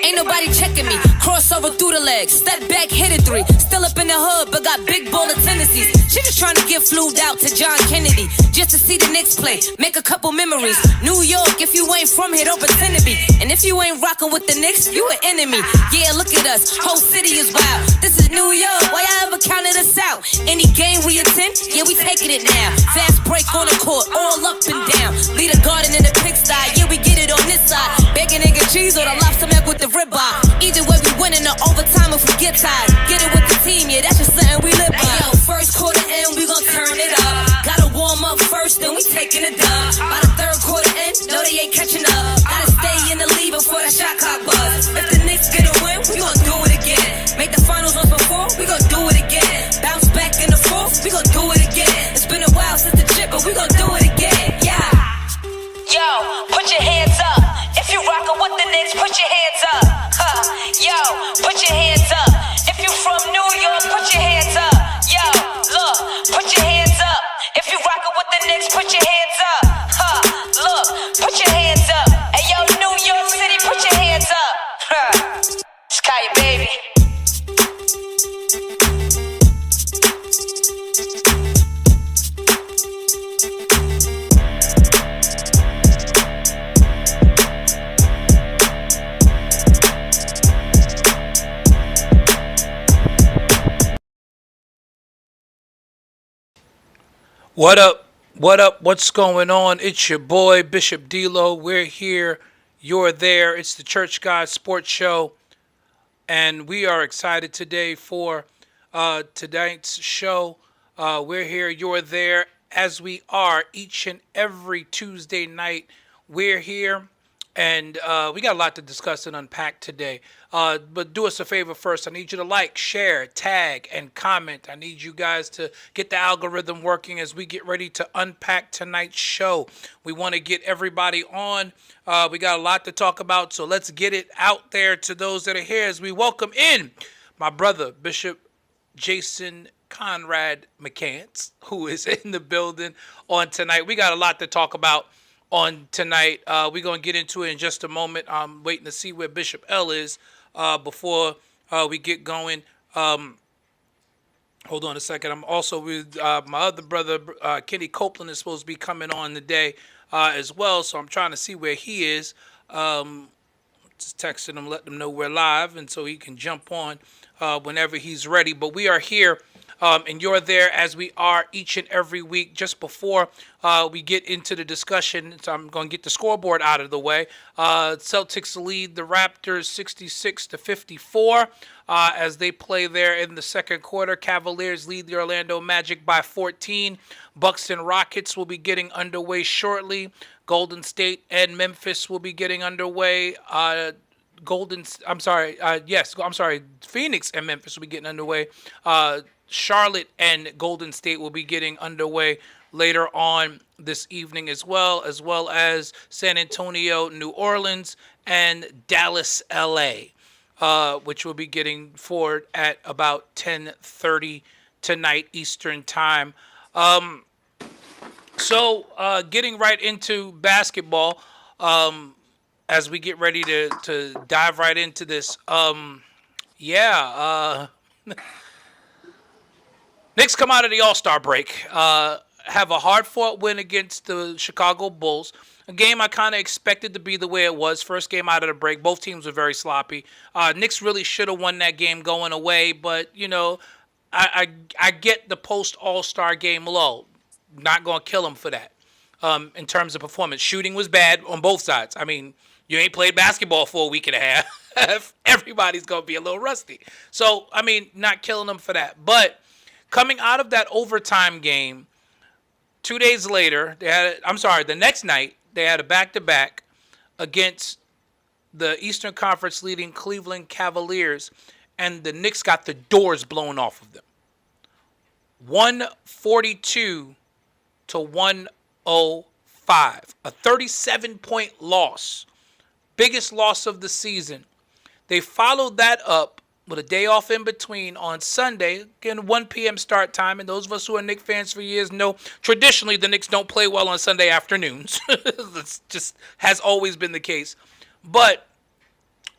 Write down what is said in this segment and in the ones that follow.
Ain't nobody checking me. Crossover through the legs, step back, hit it three. Still up in the hood, but got big baller tendencies. She just trying to get flued out to John Kennedy, just to see the Knicks play, make a couple memories. New York, if you ain't from here, don't pretend to be. And if you ain't rocking with the Knicks, you an enemy. Yeah, look at us, whole city is wild. This is New York, why y'all ever counted us out? Any game we attend, yeah, we taking it now. Fast break on the court, all up and down. Lead a garden in the pigsty, yeah, we get it on this side. Bacon, egg, and cheese, or the lobster mac with the ribeye. Either way, we winning the overtime if we get tired. Get it with the team, yeah, that's just something we live by. Hey, yo, first quarter end, we gon' turn it up. Gotta warm up first, then we taking it dub. By the third quarter end, no, they ain't catching up. Gotta stay in the lead before that shot clock buzz. If the Knicks get a win, we gon' do it again. Make the finals once before, we gon' do it again. Bounce back in the fourth, we gon' do it again. It's been a while since the chip, but we gon' do it again, yeah. Yo, put your hands up. If you rockin' with the Knicks, put your hands up. Yo, put your hands up. If you from New York, put your hands up. Yo, look, put your hands up. If you rockin' with the Knicks, put your hands up. Look, put your hands up. Hey, yo, New York City, put your hands up. Sky, baby. What up? What up? What's going on? It's your boy, Bishop D-Lo. We're here. You're there. It's the Church Guys Sports Show. And we are excited today for tonight's show. We're here. You're there. As we are each and every Tuesday night, we're here. And we got a lot to discuss and unpack today. But do us a favor first. I need you to like, share, tag, and comment. I need you guys to get the algorithm working as we get ready to unpack tonight's show. We want to get everybody on. We got a lot to talk about, so let's get it out there to those that are here as we welcome in my brother, Bishop Jason Conrad McCants, who is in the building on tonight. We got a lot to talk about on tonight. We're going to get into it in just a moment. I'm waiting to see where Bishop L is before we get going. Hold on a second. I'm also with my other brother, Kenny Copeland, is supposed to be coming on today as well, so I'm trying to see where he is. Just texting him, letting him know we're live, and so he can jump on whenever he's ready. But we are here. And you're there as we are each and every week. Just before we get into the discussion, so I'm going to get the scoreboard out of the way. Celtics lead the Raptors 66-54 as they play there in the second quarter. Cavaliers lead the Orlando Magic by 14. Bucks and Rockets will be getting underway shortly. Golden State and Memphis will be getting underway. Phoenix and Memphis will be getting underway. Charlotte and Golden State will be getting underway later on this evening as well as San Antonio, New Orleans, and Dallas, LA, which will be getting forward at about 10:30 tonight Eastern time. So getting right into basketball, as we get ready to dive right into this. Knicks come out of the All-Star break, have a hard-fought win against the Chicago Bulls, a game I kind of expected to be the way it was. First game out of the break, both teams were very sloppy. Knicks really should have won that game going away, but, you know, I get the post-All-Star game lull. Not going to kill them for that in terms of performance. Shooting was bad on both sides. I mean, you ain't played basketball for a week and a half. Everybody's going to be a little rusty. So, I mean, not killing them for that. But coming out of that overtime game, 2 days later, the next night, they had a back-to-back against the Eastern Conference leading Cleveland Cavaliers, and the Knicks got the doors blown off of them. 142-105, a 37-point loss, biggest loss of the season. They followed that up with a day off in between on Sunday, again, 1 p.m. start time. And those of us who are Knicks fans for years know traditionally the Knicks don't play well on Sunday afternoons. This just has always been the case. But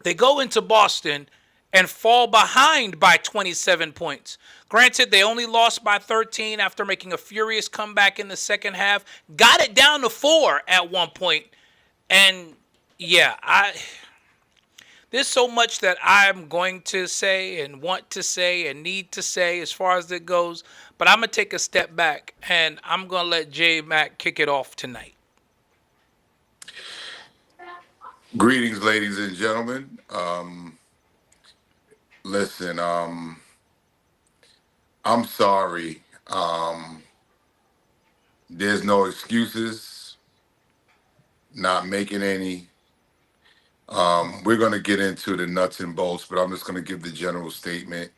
They go into Boston and fall behind by 27 points. Granted, they only lost by 13 after making a furious comeback in the second half. Got it down to 4 at one point. And yeah, there's so much that I'm going to say and want to say and need to say as far as it goes. But I'm going to take a step back and I'm going to let J Mac kick it off tonight. Greetings, ladies and gentlemen. Listen, I'm sorry. There's no excuses, not making any. We're going to get into the nuts and bolts, but I'm just going to give the general statement.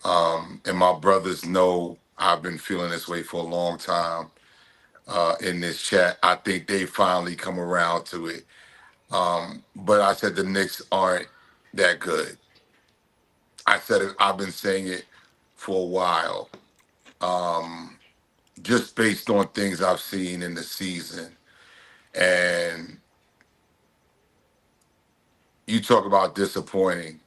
And my brothers know I've been feeling this way for a long time in this chat. I think they finally come around to it. But I said the Knicks aren't that good. I said it, I've been saying it for a while, just based on things I've seen in the season. And you talk about disappointing.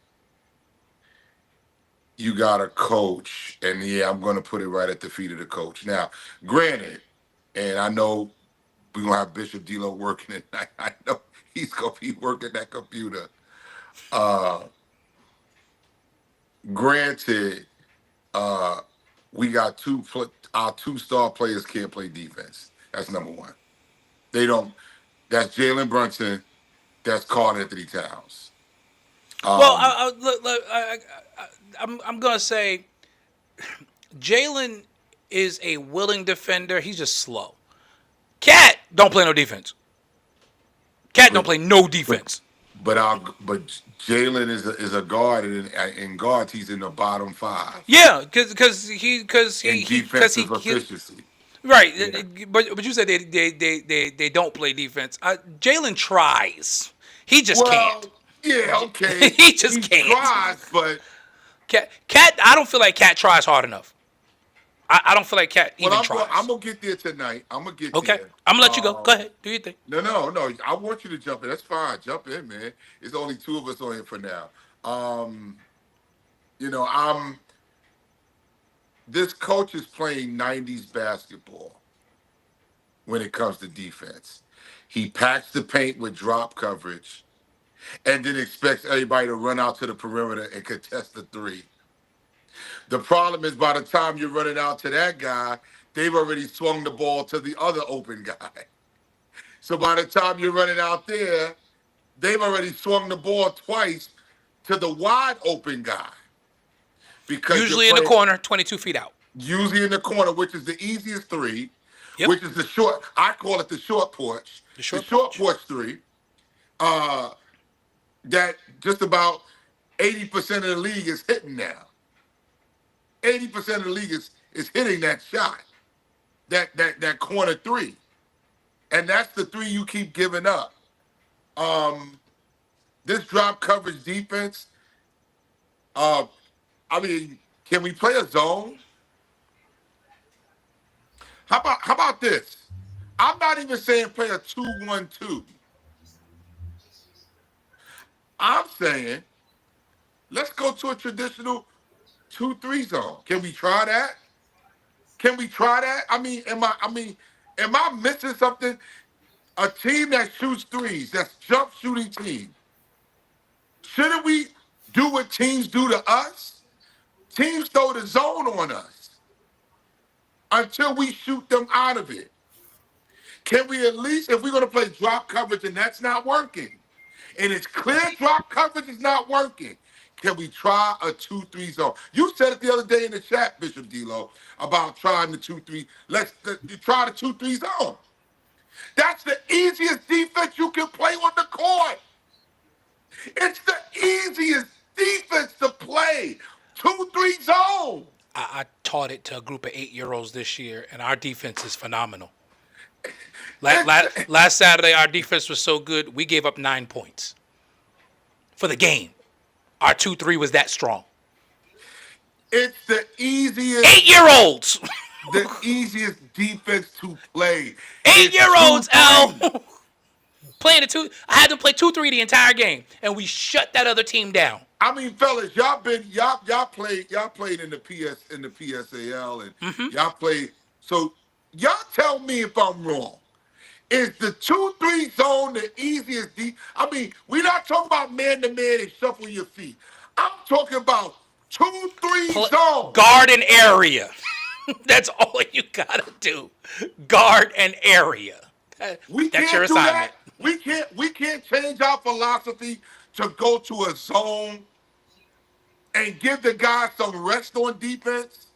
You got a coach, and yeah, I'm going to put it right at the feet of the coach. Now, granted, and I know we're going to have Bishop D'Lo working it. I know he's going to be working that computer. Granted, we got our two-star players can't play defense. That's number one. They don't. That's Jalen Brunson. That's Karl Anthony Towns. Well, I'm going to say Jalen is a willing defender. He's just slow. Cat don't play no defense. Cat don't play no defense. But Jalen is a guard, and in guards he's in the bottom 5 Yeah, because in defensive efficiency. right. Yeah. But you said they don't play defense. Jalen tries. He just can't. Yeah, okay. He just can't. Tries, but Cat. I don't feel like Cat tries hard enough. I don't feel like Cat even tries. I'm gonna get there tonight. I'm gonna get Okay, there. I'm gonna let you go. Go ahead, do your thing. No. I want you to jump in. That's fine. Jump in, man. It's only 2 of us on here for now. This coach is playing 90s basketball when it comes to defense. He packs the paint with drop coverage and then expects everybody to run out to the perimeter and contest the 3. The problem is by the time you're running out to that guy, they've already swung the ball to the other open guy. So by the time you're running out there, they've already swung the ball twice to the wide open guy. Because usually in the corner, 22 feet out. Usually in the corner, which is the easiest 3, Yep. which is the short. I call it the short porch. The short porch 3. That just about 80% of the league is hitting now. 80% of the league is hitting that shot, that corner 3, and that's the 3 you keep giving up. This drop coverage defense. Can we play a zone? How about this? I'm not even saying play a 2-1-2. I'm saying let's go to a traditional 2-3 zone. Can we try that? Am I missing something? A team that shoots threes, that's jump shooting team. Shouldn't we do what teams do to us? Teams throw the zone on us until we shoot them out of it. Can we at least, if we're going to play drop coverage and that's not working, and it's clear drop coverage is not working, can we try a 2-3 zone? You said it the other day in the chat, Bishop D'Lo, about trying the 2-3. Let's try the 2-3 zone. That's the easiest defense you can play on the court. It's the easiest defense to play. 2-3 zone. I taught it to a group of 8-year-olds this year, and our defense is phenomenal. Last Saturday, our defense was so good, we gave up 9 points for the game. Our 2-3 was that strong. It's the easiest. 8-year-olds. The easiest defense to play. 8-year-olds, Al. Playing the two, I had them play 2-3 the entire game, and we shut that other team down. I mean, fellas, y'all played in the PSAL and y'all played. So y'all tell me if I'm wrong. Is the 2-3 zone the easiest deep? I mean, we're not talking about man to man and shuffle your feet. I'm talking about 2-3 zone. Guard an area. That's all you gotta do. Guard an area. We That's can't your do assignment. that. We can't change our philosophy to go to a zone and give the guys some rest on defense.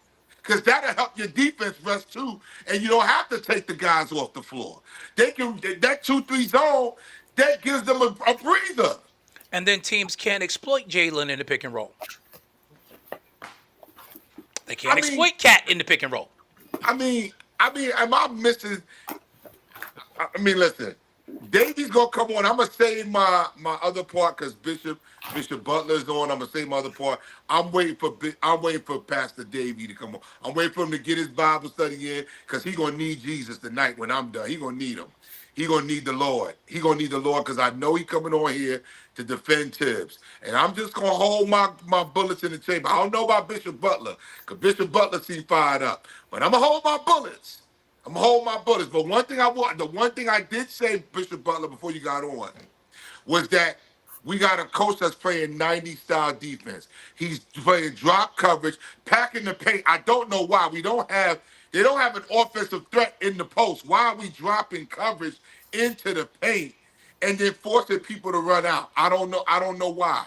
Because that'll help your defense rest too. And you don't have to take the guys off the floor. They can that 2-3 zone, that gives them a breather. And then teams can't exploit Jalen in the pick and roll. They can't exploit Cat in the pick and roll. I mean, am I missing? I mean, listen, Davy's gonna come on. I'm gonna save my other part because Bishop Butler's on. I'm gonna save my other part. I'm waiting for Pastor Davy to come on. I'm waiting for him to get his Bible study in because he's gonna need Jesus tonight when I'm done. He's gonna need him. He gonna need the Lord. He gonna need the Lord because I know he coming on here to defend Tibbs. And I'm just gonna hold my bullets in the chamber. I don't know about Bishop Butler, because Bishop Butler seems fired up. But I'm gonna hold my bullets. But the one thing I did say, Bishop Butler, before you got on, was that we got a coach that's playing 90 style defense. He's playing drop coverage, packing the paint. I don't know why. They don't have an offensive threat in the post. Why are we dropping coverage into the paint and then forcing people to run out? I don't know why.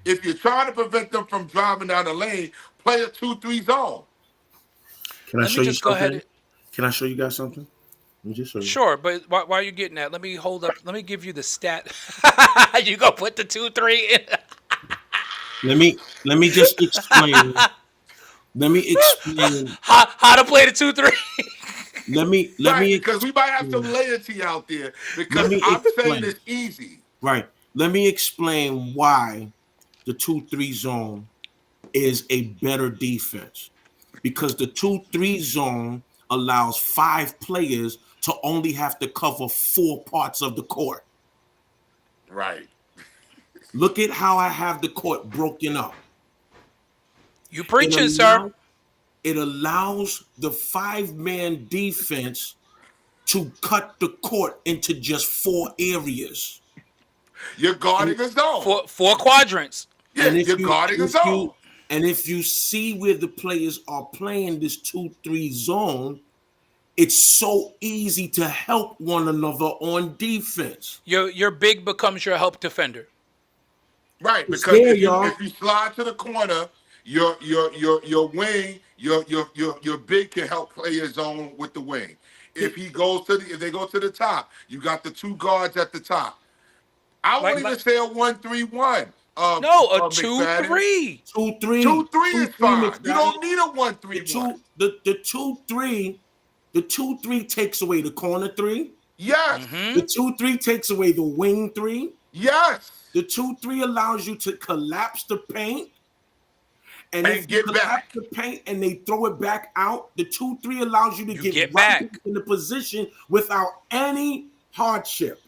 If you're trying to prevent them from driving down the lane, play a 2-3 zone. Can I Let show me you just go something? ahead. Can I show you guys something? Let me just show you. Sure, but while you're getting that, let me hold up. Let me give you the stat. You go put the 2-3 in. Let me just explain. Let me explain. How to play the 2-3. Let me because we might have some laity out there because I'm saying it's easy. Right. Let me explain why the 2-3 zone is a better defense. Because the 2-3 zone allows 5 players to only have to cover 4 parts of the court. Right. Look at how I have the court broken up. You preaching, sir. It allows the 5-man defense to cut the court into just 4 areas. You're guarding a zone. Four quadrants. Yeah, you're guarding a zone. And if you see where the players are playing this 2-3 zone, it's so easy to help one another on defense. Your big becomes your help defender. Right, because if you slide to the corner, your wing, your big can help play his zone with the wing. If they go to the top, you got the 2 guards at the top. I won't even say a 1-3-1. No, a 2-3. 2-3. 2-3 is fine. You don't need a 1-3-1. The 2-3 takes away the corner 3. Yes. Mm-hmm. The 2-3 takes away the wing 3. Yes. The 2-3 allows you to collapse the paint. And if get you back collapse the paint and they throw it back out, the 2-3 allows you to get right back in the position without any hardship.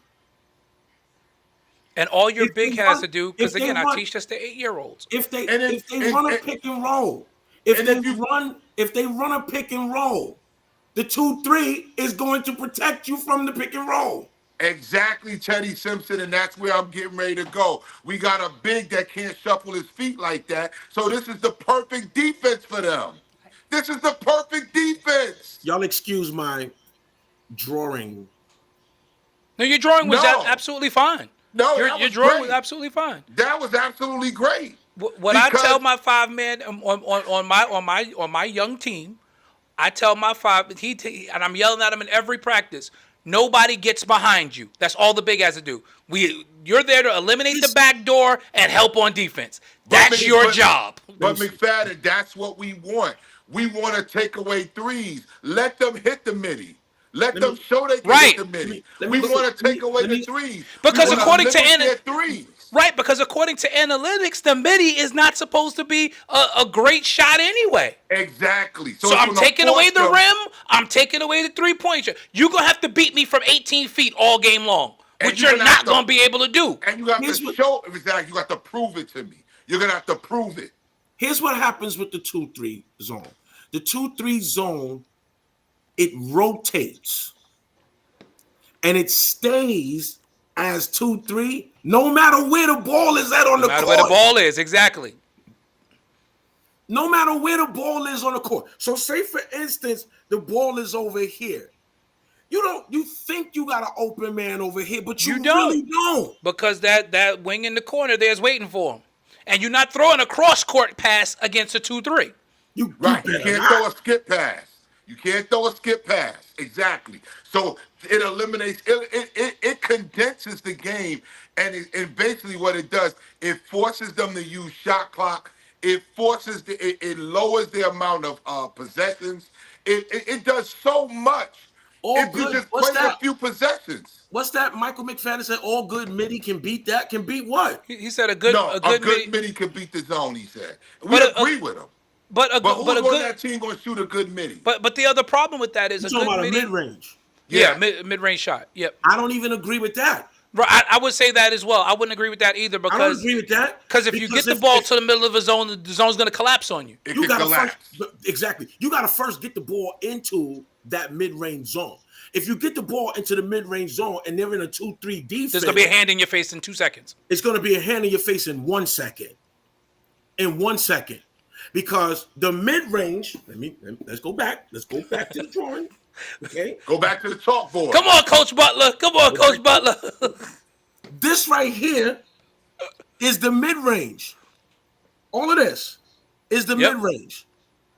And all your big has to do, because again, I teach this to 8-year-olds. If they run a pick and roll, if they run a pick and roll, the 2-3 is going to protect you from the pick and roll. Exactly, Teddy Simpson, and that's where I'm getting ready to go. We got a big that can't shuffle his feet like that, so this is the perfect defense for them. This is the perfect defense. Y'all excuse my drawing. No, your drawing was absolutely fine. No, your drawing was absolutely fine. That was absolutely great. What I tell my 5-man on my young team, I tell my 5, and I'm yelling at him in every practice. Nobody gets behind you. That's all the big has to do. You're there to eliminate the back door and help on defense. That's your job. But McFadden, that's what we want. We want to take away threes. Let them hit the midi. Let them show they can hit the midi. We want to take away the threes. Because according to analytics, the midi is not supposed to be a great shot anyway. Exactly. So I'm taking away the rim. I'm taking away the 3-point shot. You're going to have to beat me from 18 feet all game long. which you're you're gonna have not to, going to be able to do. and you have to Here's what show. It's like you got to prove it to me. You're gonna have to prove it. here's what happens with the 2-3 zone. The 2-3 zone, it rotates and it stays as 2-3 no matter where the ball is at on No the matter court. where the ball is, exactly. No matter where the ball is on the court. So say for instance, the ball is over here. You think you got an open man over here, but you don't. really don't. Because that wing in the corner there is waiting for him. And you're not throwing a cross-court pass against a 2-3. Right. You better can't not. throw a skip pass. You can't throw a skip pass. Exactly. So it eliminates, it condenses the game. And basically what it does, it forces them to use shot clock. It forces, it lowers the amount of possessions. It does so much All if you good. just What's play that? a few possessions. What's that? Michael McFadden said all good midi can beat that. Can beat what? He said a good No, a a good, good midi could beat the zone, he said. We But agree with him. but a But good who's but a on good that team going to shoot a good midi? but the other problem with that is You're a talking good about a midi. mid-range. Yeah, mid-range shot. Yep. I don't even agree with that. Right, I would say that as well. I wouldn't agree with that either I don't because agree with that. because if you get the ball to the middle of the zone's going to collapse on you. It you could got to collapse. exactly. You got to first get the ball into that mid-range zone. If you get the ball into the mid-range zone and they're in a 2-3 defense, There's going to be a hand in your face in 2 seconds. it's going to be a hand in your face in 1 second. In 1 second. Because the mid-range, let's go back. Let's go back to the drawing. Okay. Go back to the chalkboard. Come on, Coach Butler. Come on, Coach Butler. This right here is the mid-range. All of this is the Yep. mid-range.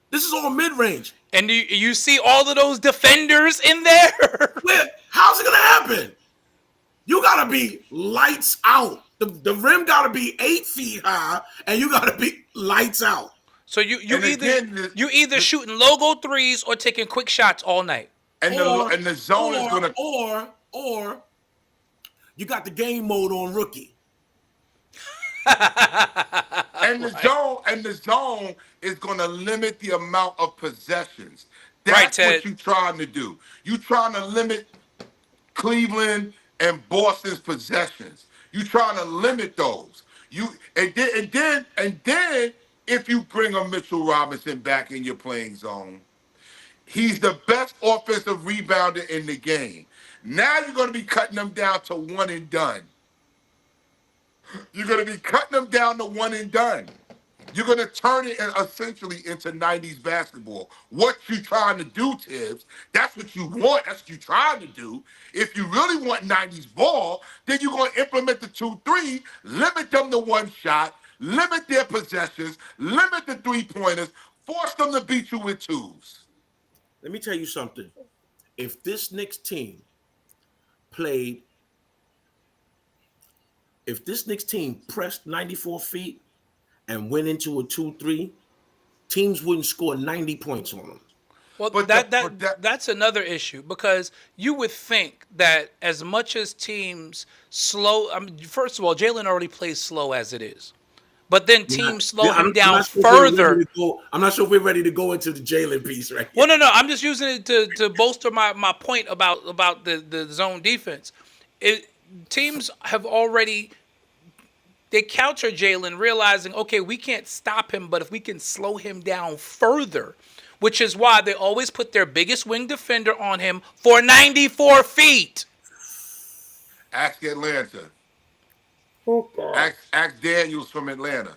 This is all mid-range. And you see all of those defenders in there? How's it gonna happen? You gotta be lights out. The rim gotta be 8 feet high, and you gotta be lights out. So you And again, either shooting logo threes or taking quick shots all night. And the zone is going to. Or you got the game mode on rookie. And the zone is going to limit the amount of possessions. That's Right, Ted. what you're trying to do. You're trying to limit Cleveland and Boston's possessions. You're trying to limit those. And then if you bring a Mitchell Robinson back in your playing zone, he's the best offensive rebounder in the game. Now you're going to be cutting them down to one and done. You're going to be cutting them down to one and done. You're going to turn it essentially into 90s basketball. What you trying to do, Tibbs, that's what you want. That's what you're trying to do. If you really want 90s ball, then you're going to implement the 2-3, limit them to one shot, limit their possessions, limit the three-pointers, force them to beat you with twos. Let me tell you something. If this Knicks team played, if this Knicks team pressed 94 feet and went into a 2-3, teams wouldn't score 90 points on them. Well, But that's another issue because you would think that as much as teams slow, I mean, first of all, Jalen already plays slow as it is, but then teams slow him down further. I'm not sure if we're ready to go into the Jalen piece right Well, here. no, I'm just using it to bolster my point about the zone defense. Teams have already. They counter Jalen, realizing, okay, we can't stop him, but if we can slow him down further, which is why they always put their biggest wing defender on him for 94 feet. Ask Atlanta. Oh, God. Ask Daniels from Atlanta.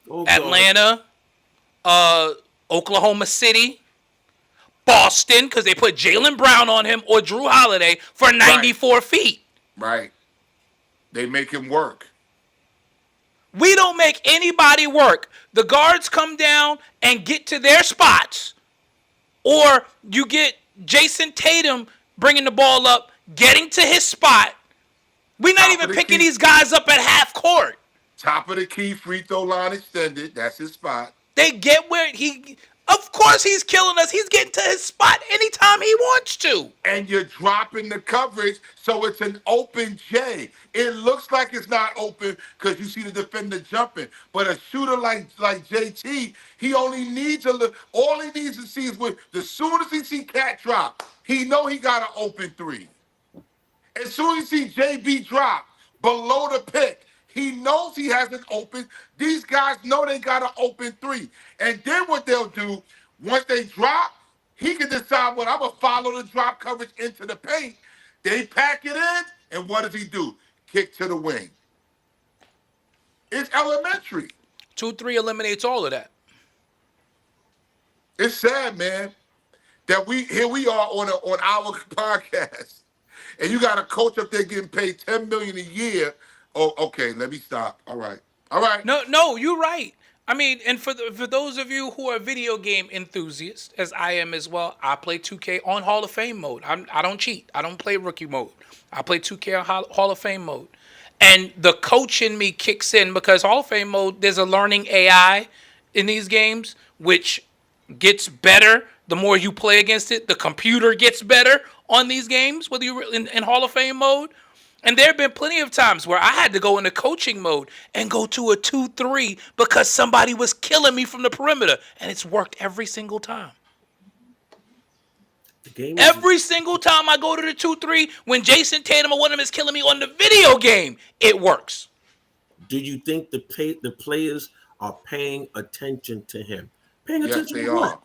Oh, God. Atlanta, Oklahoma City, Boston, because they put Jalen Brown on him or Drew Holiday for 94 feet. Right. They make him work. We don't make anybody work. The guards come down and get to their spots. Or you get Jason Tatum bringing the ball up, getting to his spot. We're not Top even of the picking key. these guys up at half court. Top of the key, free throw line extended. That's his spot. They get where of course he's killing us. He's getting to his spot anytime he wants to. And you're dropping the coverage, so it's an open J. It looks like it's not open because you see the defender jumping. But a shooter like JT, he only needs a little. All he needs to see is as soon as he see Cat drop, he know he got an open three. As soon as he JB drop below the pick, he knows he has an open. These guys know they got an open three. And then what they'll do, once they drop, he can decide what I'm going to follow the drop coverage into the paint. They pack it in, and what does he do? Kick to the wing. It's elementary. 2-3 eliminates all of that. It's sad, man, that we are on our podcast, and you got a coach up there getting paid $10 million a year. Oh, okay, let me stop. All right. No, you're right. I mean, and for those of you who are video game enthusiasts, as I am as well, I play 2K on Hall of Fame mode. I don't cheat. I don't play rookie mode. I play 2K on Hall of Fame mode. And the coach in me kicks in because Hall of Fame mode, there's a learning AI in these games, which gets better the more you play against it. The computer gets better on these games, whether you're in Hall of Fame mode. And there have been plenty of times where I had to go into coaching mode and go to a 2-3 because somebody was killing me from the perimeter. And it's worked every single time. Every single time I go to the 2-3, when Jason Tatum or one of them is killing me on the video game, it works. Do you think the players are paying attention to him? Paying Yes, attention they to what? are.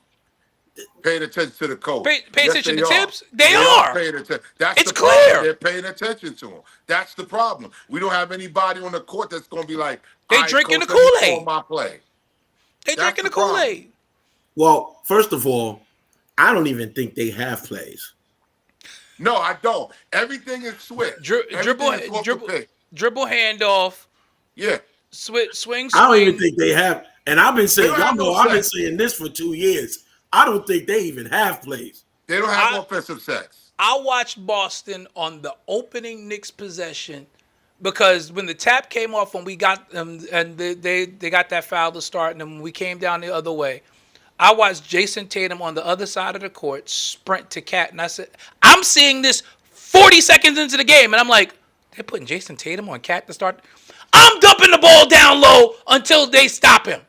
Paying attention to the coach. Pay Yes, attention they to are. tips? They are. Paying attention. That's It's the problem. clear. They're paying attention to him. That's the problem. We don't have anybody on the court that's going to be like, They all right, drinking coach, the let me Kool-Aid. call my play. They That's drinking the the problem. Kool-Aid. Well, first of all, I don't even think they have plays. No, I don't. Everything is switch. Dribble Everything is off the pick. handoff, Yeah. swing. I don't even think they have. And I've been saying, They don't y'all have know, no I've been sense. saying this for 2 years. I don't think they even have plays. They don't have offensive sets. I watched Boston on the opening Knicks possession because when the tap came off when we got them and they got that foul to start, and then when we came down the other way, I watched Jason Tatum on the other side of the court sprint to Cat, and I said, I'm seeing this 40 seconds into the game, and I'm like, they're putting Jason Tatum on Cat to start. I'm dumping the ball down low until they stop him.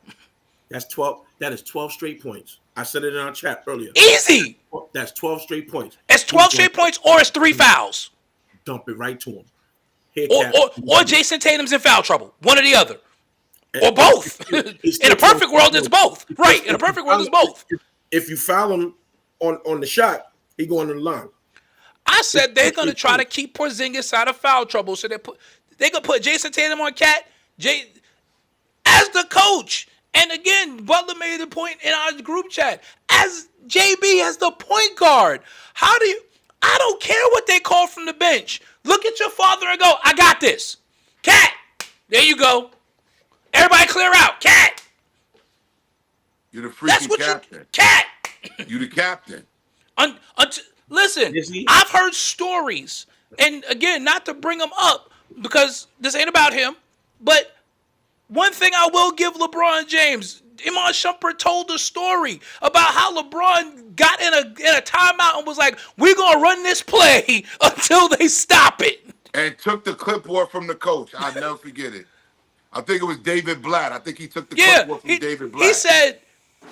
That's 12. That is 12 straight points. I said it in our chat earlier. Easy. That's 12 straight points. It's 12 straight points or it's 3 fouls. Dump it right to him. Here, Cat. Or Jason Tatum's in foul trouble. One or the other. Or both. It's In a still perfect world, it's both. Right. In a perfect world, it's both. If you foul him on the shot, he going to the line. I said they're going to try to keep Porzingis out of foul trouble. So they going to put Jason Tatum on Cat as the coach. And again, Butler made the point in our group chat. As JB as the point guard. I don't care what they call from the bench. Look at your father and go, I got this. Cat. There you go. Everybody clear out. Cat. You're the freaking That's what captain. Cat. You the captain. Listen, Is he? I've heard stories. And again, not to bring him up because this ain't about him, but one thing I will give LeBron James, Iman Shumpert told a story about how LeBron got in a timeout and was like, we're going to run this play until they stop it. And took the clipboard from the coach. I'll never forget it. I think it was David Blatt. I think he took the clipboard from David Blatt. He said,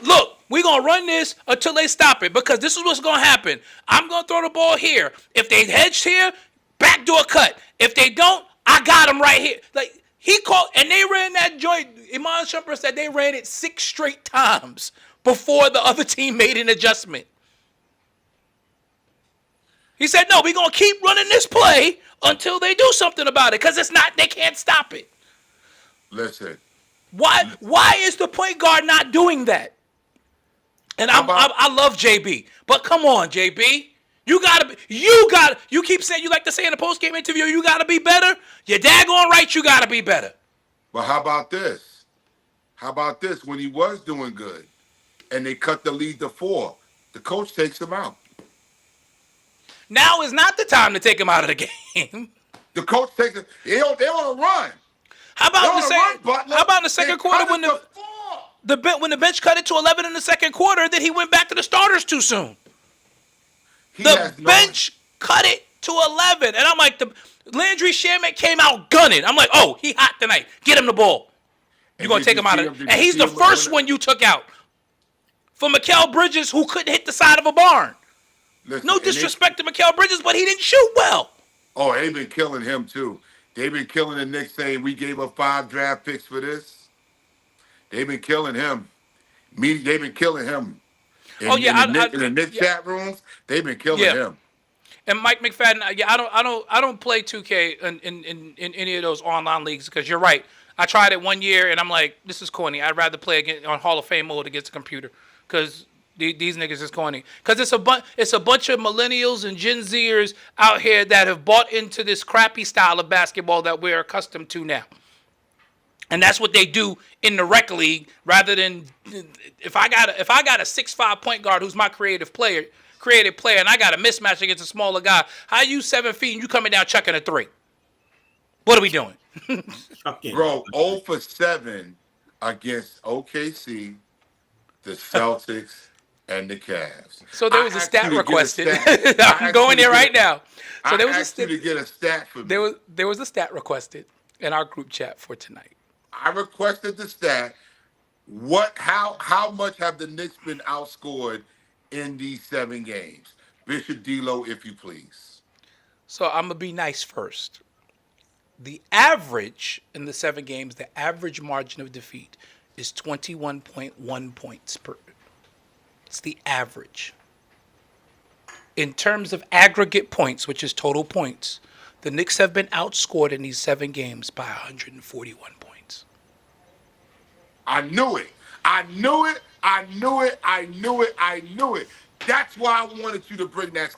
look, we're going to run this until they stop it because this is what's going to happen. I'm going to throw the ball here. If they hedge here, backdoor cut. If they don't, I got them right here. Like, he called, and they ran that joint. Iman Shumpert said they ran it 6 straight times before the other team made an adjustment. He said, no, we're going to keep running this play until they do something about it because they can't stop it. Listen. Why is the point guard not doing that? And I love JB, but come on, JB. You keep saying, you like to say in a post-game interview, you gotta be better. You're daggone right, you gotta be better. But how about this? How about this? When he was doing good and they cut the lead to 4, the coach takes him out. Now is not the time to take him out of the game. The coach takes him. They on a run. How about in the second quarter when when the bench cut it to 11 in the second quarter, then he went back to the starters too soon? The bench cut it to 11. And I'm like, Landry Shamet came out gunning. I'm like, oh, he hot tonight. Get him the ball. You're going to take him out of it. And he's the first one you took out. For Mikal Bridges, who couldn't hit the side of a barn. Listen, No disrespect to Mikal Bridges, but he didn't shoot well. Oh, they've been killing him too. They've been killing the Knicks, saying we gave up 5 draft picks for this. They've been killing him. They've been killing him Oh in, yeah, in the Knicks in the Knicks yeah, chat rooms. They've been killing yeah. him. And Mike McFadden, yeah, I don't play 2K in any of those online leagues because you're right. I tried it one year and I'm like, this is corny. I'd rather play against, on Hall of Fame mode against a computer because these niggas is corny. Because it's a bunch of millennials and Gen Zers out here that have bought into this crappy style of basketball that we're accustomed to now. And that's what they do in the rec league, rather than if I got a 6'5" point guard who's my creative player, and I got a mismatch against a smaller guy. How you 7 feet and you coming down chucking a 3? What are we doing? Bro, 0 for 7 against OKC, the Celtics, and the Cavs. So there was I a asked stat you to get a requested. stat. I I'm asked going you to there right get now. So I there was asked you to get a stat for me. there was a stat requested in our group chat for tonight. I requested the stat. How much have the Knicks been outscored in these 7 games? Bishop D'Lo, if you please. So I'm gonna be nice first. The average in the 7 games, the average margin of defeat is 21.1 points per. It's the average. In terms of aggregate points, which is total points, the Knicks have been outscored in these 7 games by 141 points. I knew it. I knew it. I knew it. I knew it. I knew it. That's why I wanted you to bring that.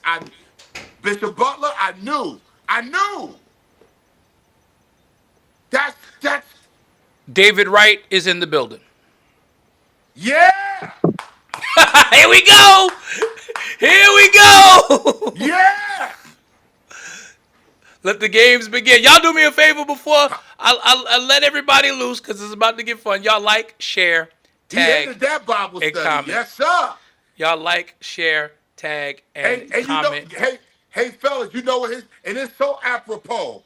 Bishop Butler, I knew. I knew. That's David Wright is in the building. yeah. Here we go. Here we go. Yeah. Let the games begin. Y'all do me a favor before I let everybody loose because it's about to get fun. Y'all like, share, He tag, ended that Bible and study. comment. Yes, sir. Y'all like, share, tag, and comment. Hey, fellas, you know what and it's so apropos.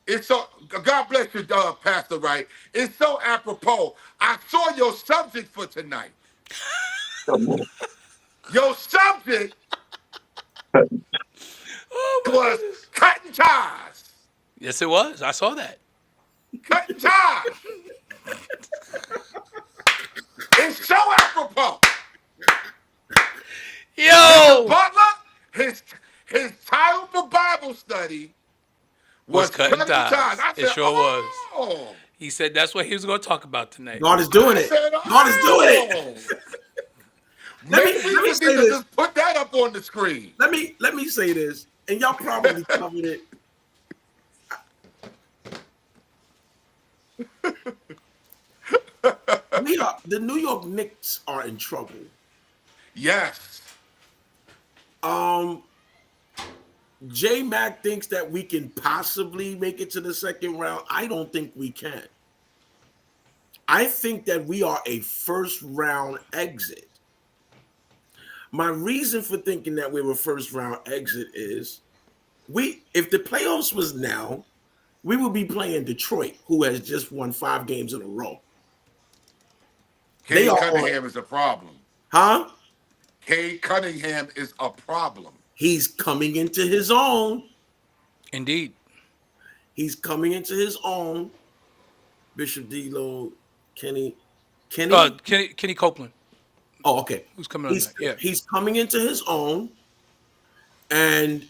It's so, God bless you, Pastor Wright. It's so apropos. I saw your subject for tonight. Your subject was cutting ties. Yes, it was. I saw that. Cutting ties. It's so apropos. Yo! Butler, his title for Bible study was Cutting Ties. I It said, sure was. oh. He said that's what he was going to talk about tonight. God is doing I it. said, God is doing it. Maybe let me we say need to this. just put that up on the screen. Let me say this, and y'all probably covered it. The New York Knicks are in trouble. Yes. J Mac thinks that we can possibly make it to the second round. I don't think we can. I think that we are a first round exit. My reason for thinking that we were first round exit is if the playoffs was now, we would be playing Detroit, who has just won 5 games in a row. Cade Cunningham is a problem. Huh? Cade Cunningham is a problem. He's coming into his own. Indeed. He's coming into his own. Bishop D'Lo, Kenny Copeland. Oh, okay. Who's coming on that? Yeah. He's coming into his own, and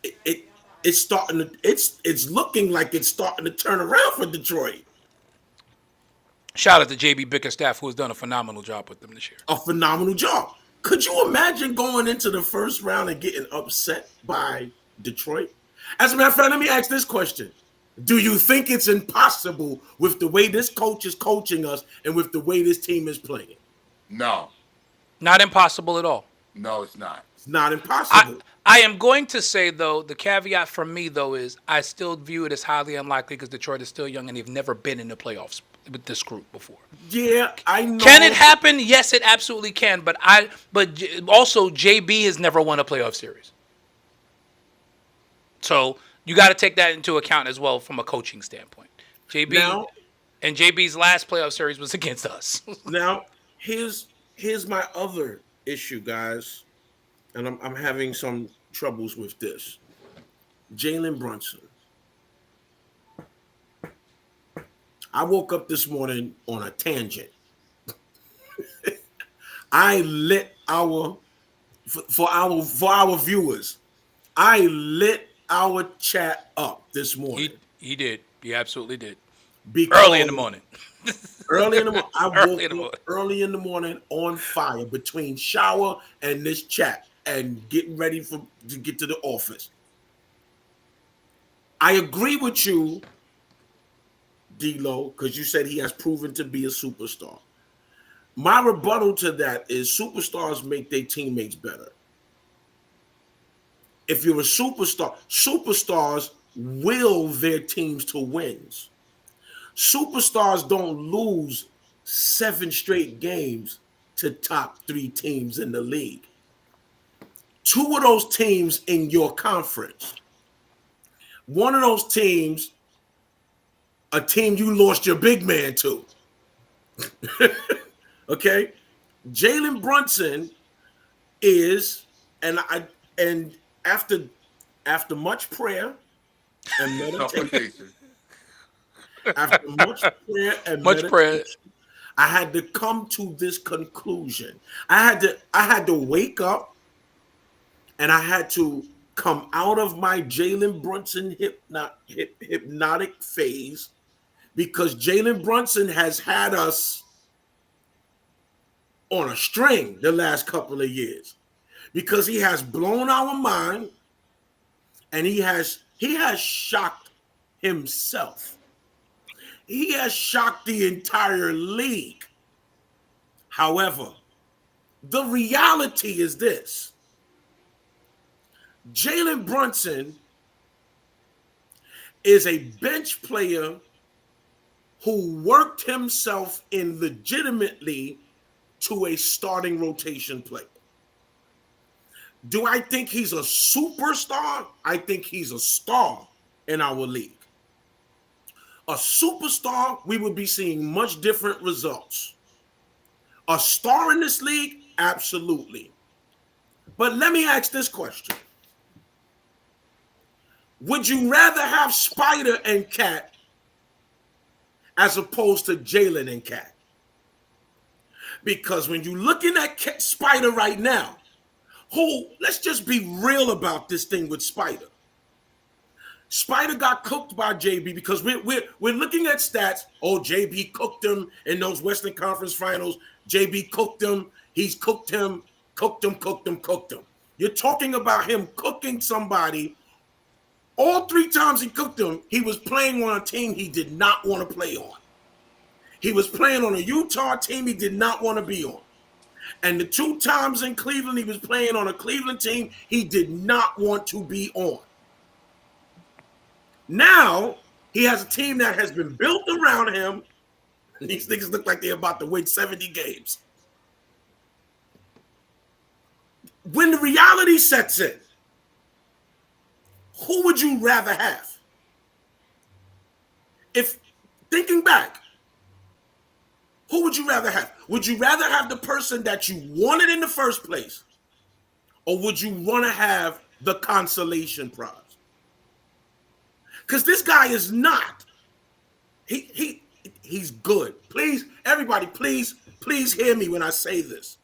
it's starting to it's looking like it's starting to turn around for Detroit. Shout out to JB Bickerstaff, who has done a phenomenal job with them this year. A phenomenal job. Could you imagine going into the first round and getting upset by Detroit? As a matter of fact, let me ask this question. Do you think it's impossible with the way this coach is coaching us and with the way this team is playing? No. Not impossible at all. No, it's not. It's not impossible. I am going to say, though, the caveat for me, though, is I still view it as highly unlikely because Detroit is still young and they've never been in the playoffs with this group before. Yeah, I know. Can it happen? Yes, it absolutely can. But also JB has never won a playoff series. So you got to take that into account as well from a coaching standpoint. JB's last playoff series was against us. Now, here's my other issue, guys, and I'm having some troubles with this. Jalen Brunson. I woke up this morning on a tangent. I lit for our viewers. I lit our chat up this morning He did. He absolutely did. Early in the because morning. early in the morning, I Early woke in the up morning. early in the morning on fire between shower and this chat and getting ready to get to the office. I agree with you, D-Lo, because you said he has proven to be a superstar. My rebuttal to that is superstars make their teammates better. If you're a superstar, superstars will their teams to wins. Superstars don't lose 7 straight games to top 3 teams in the league. 2 of those teams in your conference. One of those teams, a team you lost your big man to. Okay? Jalen Brunson is, and after much prayer and meditation, Supplication. after much prayer and Much prayer. meditation, I had to come to this conclusion. I had to wake up and I had to come out of my Jalen Brunson hypnotic phase because Jalen Brunson has had us on a string the last couple of years because he has blown our mind and he has shocked himself. He has shocked the entire league. However, the reality is this. Jalen Brunson is a bench player who worked himself in legitimately to a starting rotation player. Do I think he's a superstar? I think he's a star in our league. A superstar, we would be seeing much different results. A star in this league? Absolutely. But let me ask this question. Would you rather have Spider and Cat as opposed to Jalen and Cat? Because when you're looking at Spider right now, let's just be real about this thing with Spider. Spider got cooked by JB because we're looking at stats. Oh, JB cooked him in those Western Conference Finals. JB cooked him. He's cooked him. You're talking about him cooking somebody. All 3 times he cooked him, he was playing on a team he did not want to play on. He was playing on a Utah team he did not want to be on. And the 2 times in Cleveland, he was playing on a Cleveland team he did not want to be on. Now, he has a team that has been built around him. And these niggas look like they're about to win 70 games. When the reality sets in, who would you rather have? If thinking back, who would you rather have? Would you rather have the person that you wanted in the first place? Or would you want to have the consolation prize? Because this guy is not. He's good. Please, everybody, please hear me when I say this.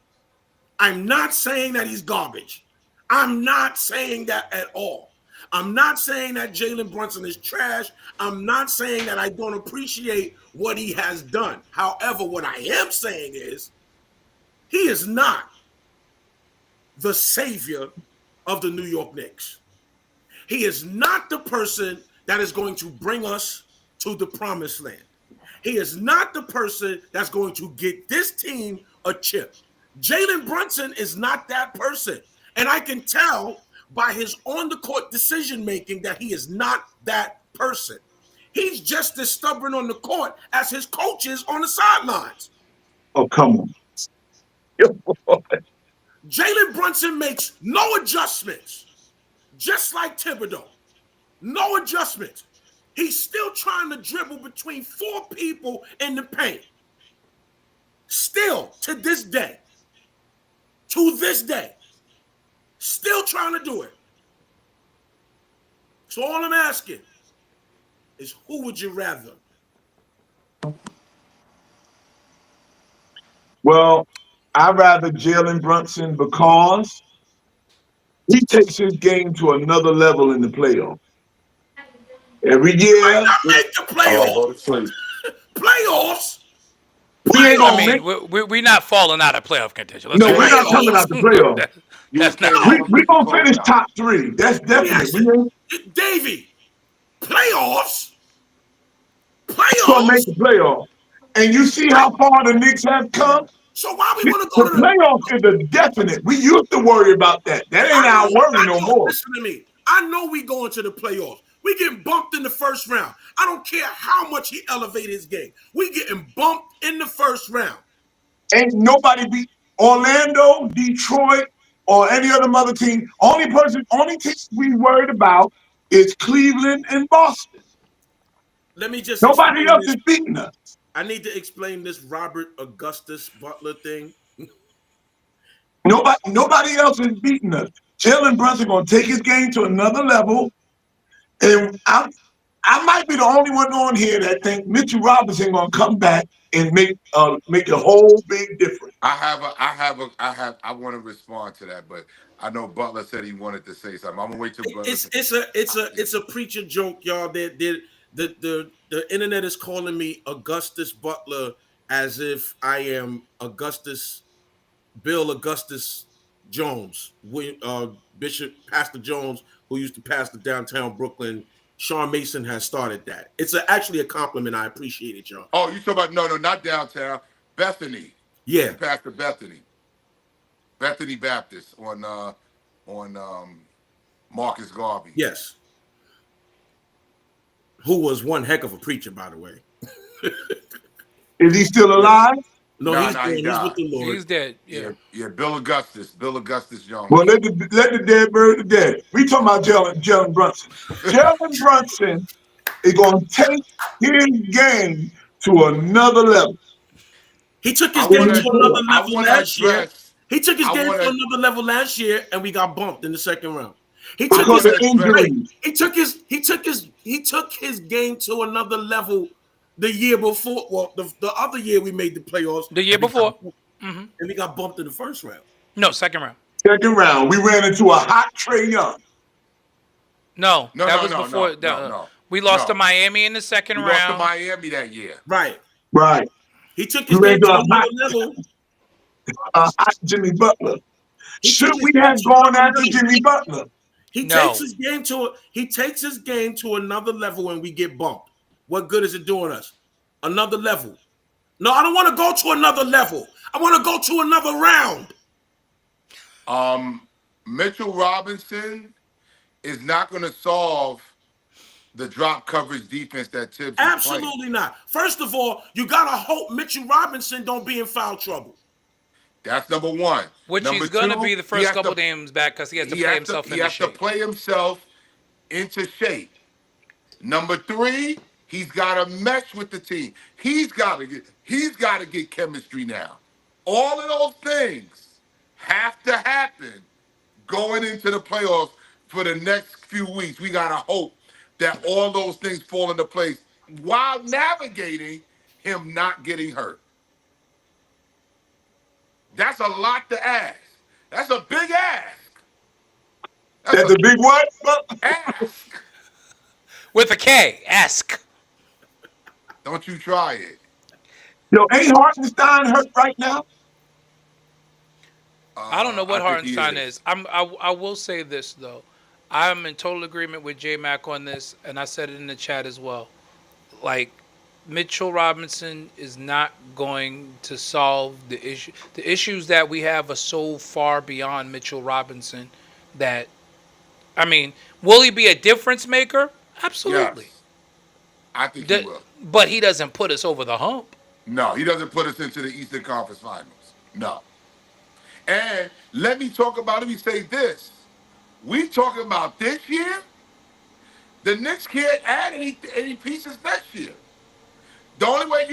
I'm not saying that he's garbage. I'm not saying that at all. I'm not saying that Jalen Brunson is trash. I'm not saying that I don't appreciate what he has done. However, what I am saying is he is not the savior of the New York Knicks. He is not the person that is going to bring us to the promised land. He is not the person that's going to get this team a chip. Jalen Brunson is not that person. And I can tell by his on-the-court decision-making that he is not that person. He's just as stubborn on the court as his coaches on the sidelines. Oh, come on. Jalen Brunson makes no adjustments, just like Thibodeau. No adjustments. He's still trying to dribble between 4 people in the paint. Still, to this day, still trying to do it. So all I'm asking is, who would you rather? Well, I'd rather Jalen Brunson because he takes his game to another level in the playoff. Every Might year, not make the Oh, playoffs. go to sleep. Playoffs. we ain't I gonna Playoffs. make. mean, we're not falling out of playoff contention. Let's No, be we're real. not coming Playoffs. out the playoff. that, You was that's not saying We mama true. we put your gonna clothes finish out. top three. That's definite. Yes, We ain't Davey. Playoffs. gonna make Playoffs. the playoff. And you see Play- how far the Knicks have come. So why we The want to go the to the? playoff is a definite. We used to worry about that. That ain't our worry no more. Listen to me. I know we going to the playoffs. We getting bumped in the first round. I don't care how much he elevate his game. We getting bumped in the first round. Ain't nobody beat Orlando, Detroit, or any other mother team. Only team we worried about is Cleveland and Boston. Let me just Nobody explain else this. is beating us. I need to explain this Robert Augustus Butler thing. Nobody else is beating us. Jalen Brunson gonna take his game to another level, and I might be the only one on here that think Mitchell Robinson gonna come back and make a whole big difference. I want to respond to that, but I know Butler said he wanted to say something. I'm gonna wait till Butler. It's a preacher joke, y'all. The internet is calling me Augustus Butler as if I am Augustus Bill Augustus Jones, Bishop Pastor Jones, who used to pastor downtown Brooklyn. Sean Mason has started that. It's actually a compliment. I appreciate it, y'all. Oh, you talking about no, not downtown. Bethany. Yeah. You Pastor Bethany. Bethany Baptist on Marcus Garvey. Yes. Who was one heck of a preacher, by the way. Is he still alive? No, Nah, he's nah, he gone. He's with died. the Lord. He's dead. Yeah, Yeah. yeah. Bill Augustus Jones. Well, let the dead bury the dead. We talking about Jalen Brunson. Jalen Brunson is going to take his game to another level. He took his I game wanna to another I level wanna last year. address He took his I game to wanna another level last year, and we got bumped in the second round. He I took Because his wanna of address wait, injuries. he took his game to another level the year before. Well, the other year we made the playoffs, The year before. and we got bumped in the first round. No, second round. Second round, we ran into a hot Trae Young. No, no, that no, was no, before. no, no, no, We lost to no. Miami in the second We lost to round. Miami that year. Right. Right. He took We his ran game into to another level. a hot Jimmy Butler. He Should took his we game have to gone another after level. Jimmy Butler? No. He takes his game to another level and we get bumped. What good is it doing us? Another level. No, I don't want to go to another level. I want to go to another round. Mitchell Robinson is not going to solve the drop coverage defense that Tibbs is playing. Absolutely not. First of all, you gotta hope Mitchell Robinson don't be in foul trouble. That's number one. Which Number he's going to two, be the he first has couple to games back because he has to he play has to himself he into has to shape. play himself into shape. Number three, he's got to mesh with the team. He's got to get chemistry now. All of those things have to happen going into the playoffs for the next few weeks. We got to hope that all those things fall into place while navigating him not getting hurt. That's a lot to ask. That's a big ask. That's a big what? Ask. With a K. Ask. Don't you try it. Yo, ain't Hartenstein hurt right now? I don't know what I think he Hartenstein is. is. I will say this though. I'm in total agreement with J Mac on this, and I said it in the chat as well. Like Mitchell Robinson is not going to solve the issue. The issues that we have are so far beyond Mitchell Robinson that I mean, will he be a difference maker? Absolutely. Yes. I think he will. But he doesn't put us over the hump. No, he doesn't put us into the Eastern Conference Finals. No. And let me say this. We talking about this year. The Knicks can't add any pieces next year. The only way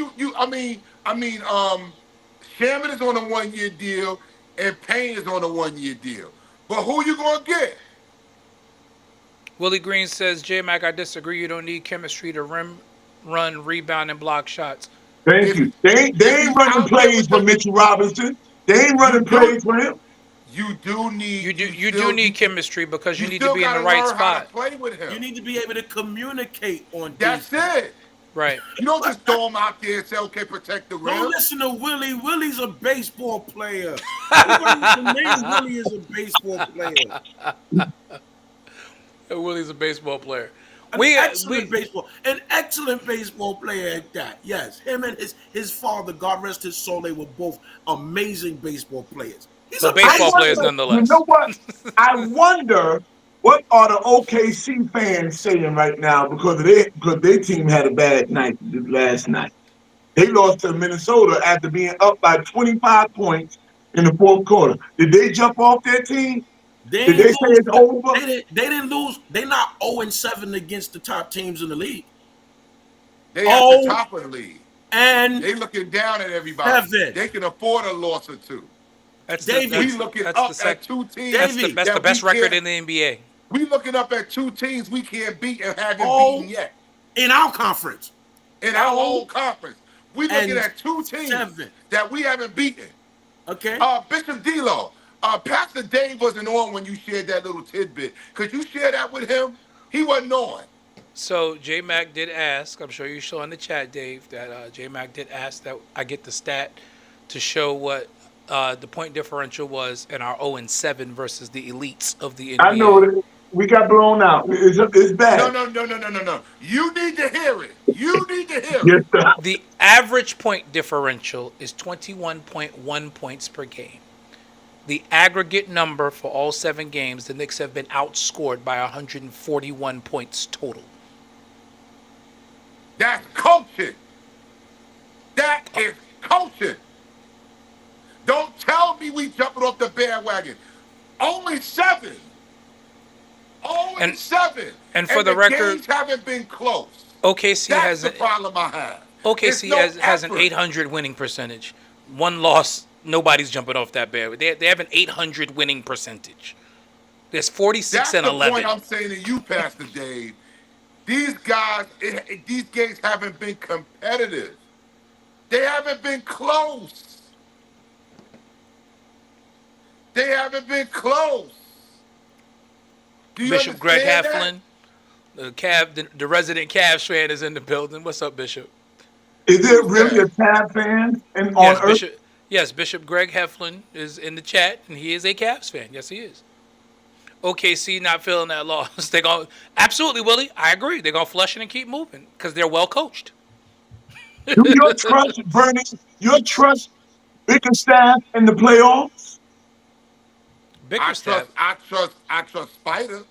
Shaman is on a 1 year deal and Payne is on a 1 year deal. But who you gonna get? Willie Green says, J Mac, I disagree. You don't need chemistry to run, rebound, and block shots. Thank If you. They if ain't you running out there plays with for the Mitchell Robinson. They ain't you running do plays for him. you do need You do need chemistry because you you need to still be in the gotta right learn how to spot. play with You him. need to be able to communicate on That's defense. it. Right. You don't just throw him out there and say, okay, protect the Don't rim. listen to Willie. Willie's a baseball player. Everybody, the name Willie is a baseball player. Willie's a baseball player. An excellent baseball player at that. Yes, him and his father, God rest his soul, they were both amazing baseball players. He's But a I baseball players wonder, baseball. you nonetheless. know what? I wonder what are the OKC fans saying right now because their team had a bad night last night. They lost to Minnesota after being up by 25 points in the fourth quarter. Did they jump off their team? They Did ain't they say lose. it's over? They didn't lose. They not 0-7 against the top teams in the league. They at the 0 top of the league. and They looking down at everybody. 7. They can afford a loss or two. That's Davey. We looking that's up the at two teams. Davey. that's the that best we record can't- in the NBA. We looking up at two teams we can't beat and haven't Oh. beaten yet in our conference. in our Oh. own conference. We looking And at two teams 7. that we haven't beaten. Okay. Bishop D'Lo, Pastor Dave wasn't on when you shared that little tidbit. Could you share that with him? He wasn't on. So J Mac did ask. I'm sure you saw in the chat, Dave, that J Mac did ask that I get the stat to show what the point differential was in our 0-7 versus the elites of the NBA. I know that we got blown out. It's bad. No. You need to hear it. You need to hear Yes, it. sir. The average point differential is 21.1 points per game. The aggregate number for all 7 games, the Knicks have been outscored by 141 points total. That's coaching. That is coaching. Don't tell me we jumping off the bandwagon. Only 7. Only And- 7. and for the record, games haven't been close. OKC That's has the problem I have. It's OKC no has an effort. 800 winning percentage. One loss, nobody's jumping off that bandwagon. They have an 800 winning percentage. There's 46 That's and the 11. point I'm saying to you, Pastor Dave. These guys, these games haven't been competitive. They haven't been close. They haven't been close. Do you Bishop Greg understand Hefflin, the resident Cavs fan, is in the building. What's up, Bishop? Is there really a Cavs fan on Yes, Earth? Bishop. Yes, Bishop Greg Hefflin is in the chat, and he is a Cavs fan. Yes, he is. OKC not feeling that loss. They're going absolutely, Willie. I agree. They're gonna flush it and keep moving because they're well coached. Do your trust, Bernie, your trust Bickerstaff in the playoffs? Bickerstaff. I trust Spider.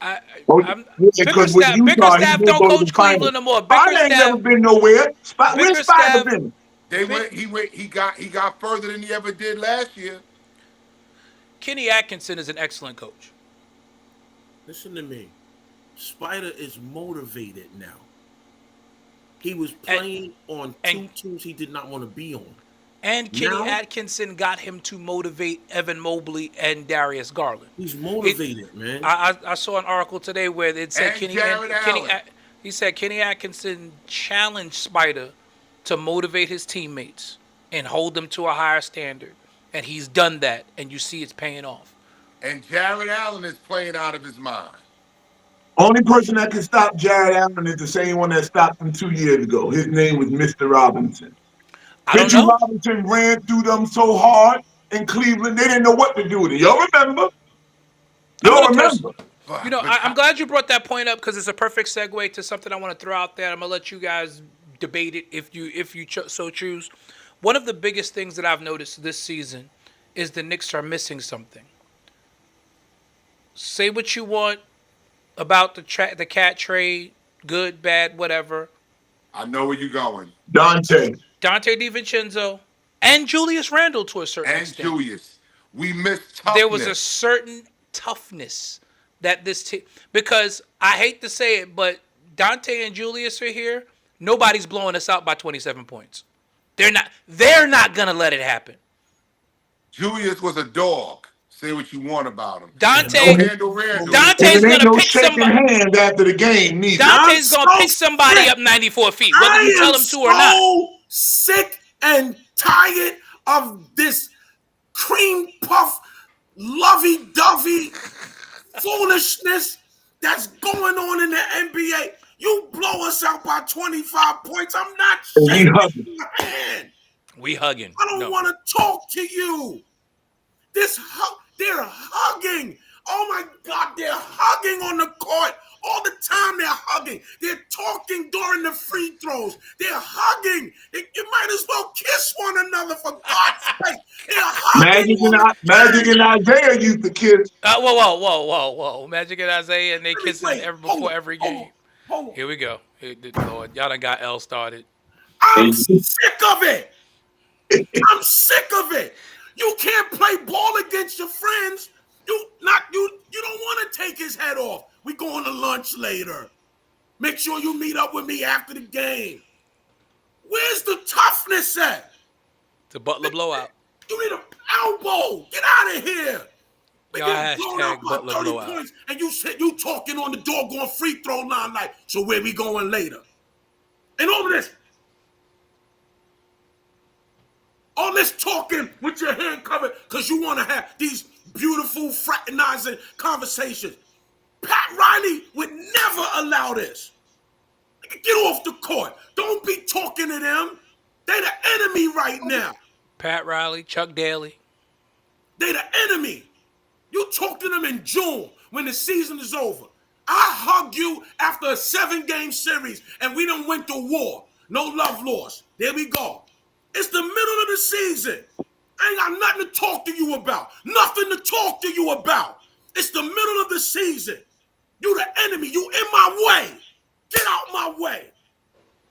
I'm, Because with Utah, he Bickerstaff did don't go to the coach finals. Cleveland no more. Spider ain't never been nowhere. Where's Spider been? He got further than he ever did last year. Kenny Atkinson is an excellent coach. Listen to me. Spider is motivated now. He was playing on two teams he did not want to be on. And Kenny Atkinson got him to motivate Evan Mobley and Darius Garland. He's motivated, man. I saw an article today where it said And he said Kenny Atkinson challenged Spider to motivate his teammates and hold them to a higher standard. And he's done that, and you see it's paying off. And Jared Allen is playing out of his mind. Only person that can stop Jared Allen is the same one that stopped him 2 years ago. His name was Mr. Robinson. Mitchell Robinson ran through them so hard in Cleveland, they didn't know what to do with it. Y'all remember? You know, I'm glad you brought that point up because it's a perfect segue to something I want to throw out there. I'm gonna let you guys debate it if you so choose. One of the biggest things that I've noticed this season is the Knicks are missing something. Say what you want about the cat trade, good, bad, whatever. I know where you're going. Dante DiVincenzo and Julius Randle to a certain extent. And Julius. We missed toughness. There was a certain toughness that this team, because I hate to say it, but Dante and Julius are here. Nobody's blowing us out by 27 points. They're not gonna let it happen. Julius was a dog. Say what you want about him. Dante- Don't handle Randall. Dante's And it ain't gonna no pick shaking somebody. hands after the game, neither. Dante's I'm gonna so pick somebody sick. up 94 feet, whether you tell him to or not. so sick and tired of this cream puff, lovey-dovey foolishness that's going on in the NBA. You blow us out by 25 points. I'm not And we shaking hugging. your hand. We hugging. I don't No. want to talk to you. They're hugging. Oh my God, they're hugging on the court. All the time they're hugging. They're talking during the free throws. They're hugging. You might as well kiss one another, for God's sake. They're hugging. Magic and Isaiah used to kiss. Whoa. Magic and Isaiah, and they kissing before every game. Hold on. Here we go. Lord, y'all done got L started. I'm sick of it. I'm sick of it. You can't play ball against your friends. You don't want to take his head off. We going to lunch later. Make sure you meet up with me after the game. Where's the toughness at? The Butler blowout. You need an elbow. Get out of here. We Y'all get blown out hashtag by Butler 30 blowout. points, and you talking on the doggone free throw line like, so where we going later? And all this talking with your hand covered because you want to have these beautiful fraternizing conversations. Pat Riley would never allow this. Get off the court. Don't be talking to them. They the enemy right now. Pat Riley, Chuck Daly. They the enemy. You talk to them in June when the season is over. I hug you after a 7-game series and we done went to war. No love lost. There we go. It's the middle of the season. I ain't got nothing to talk to you about. Nothing to talk to you about. It's the middle of the season. You the enemy. You in my way. Get out my way.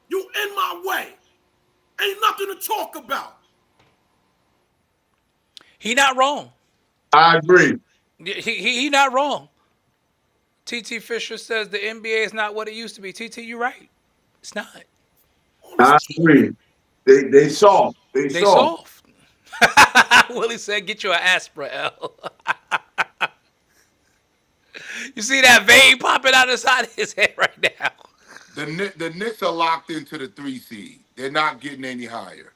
You in my way. Ain't nothing to talk about. He not wrong. I agree. He not wrong. T.T. Fisher says the NBA is not what it used to be. T.T., you're right. It's not. I agree. They soft. They soft. Willie said, get you an Aspra, L. You see that vein popping out of the side of his head right now. The Knicks are locked into the 3 seed. They're not getting any higher.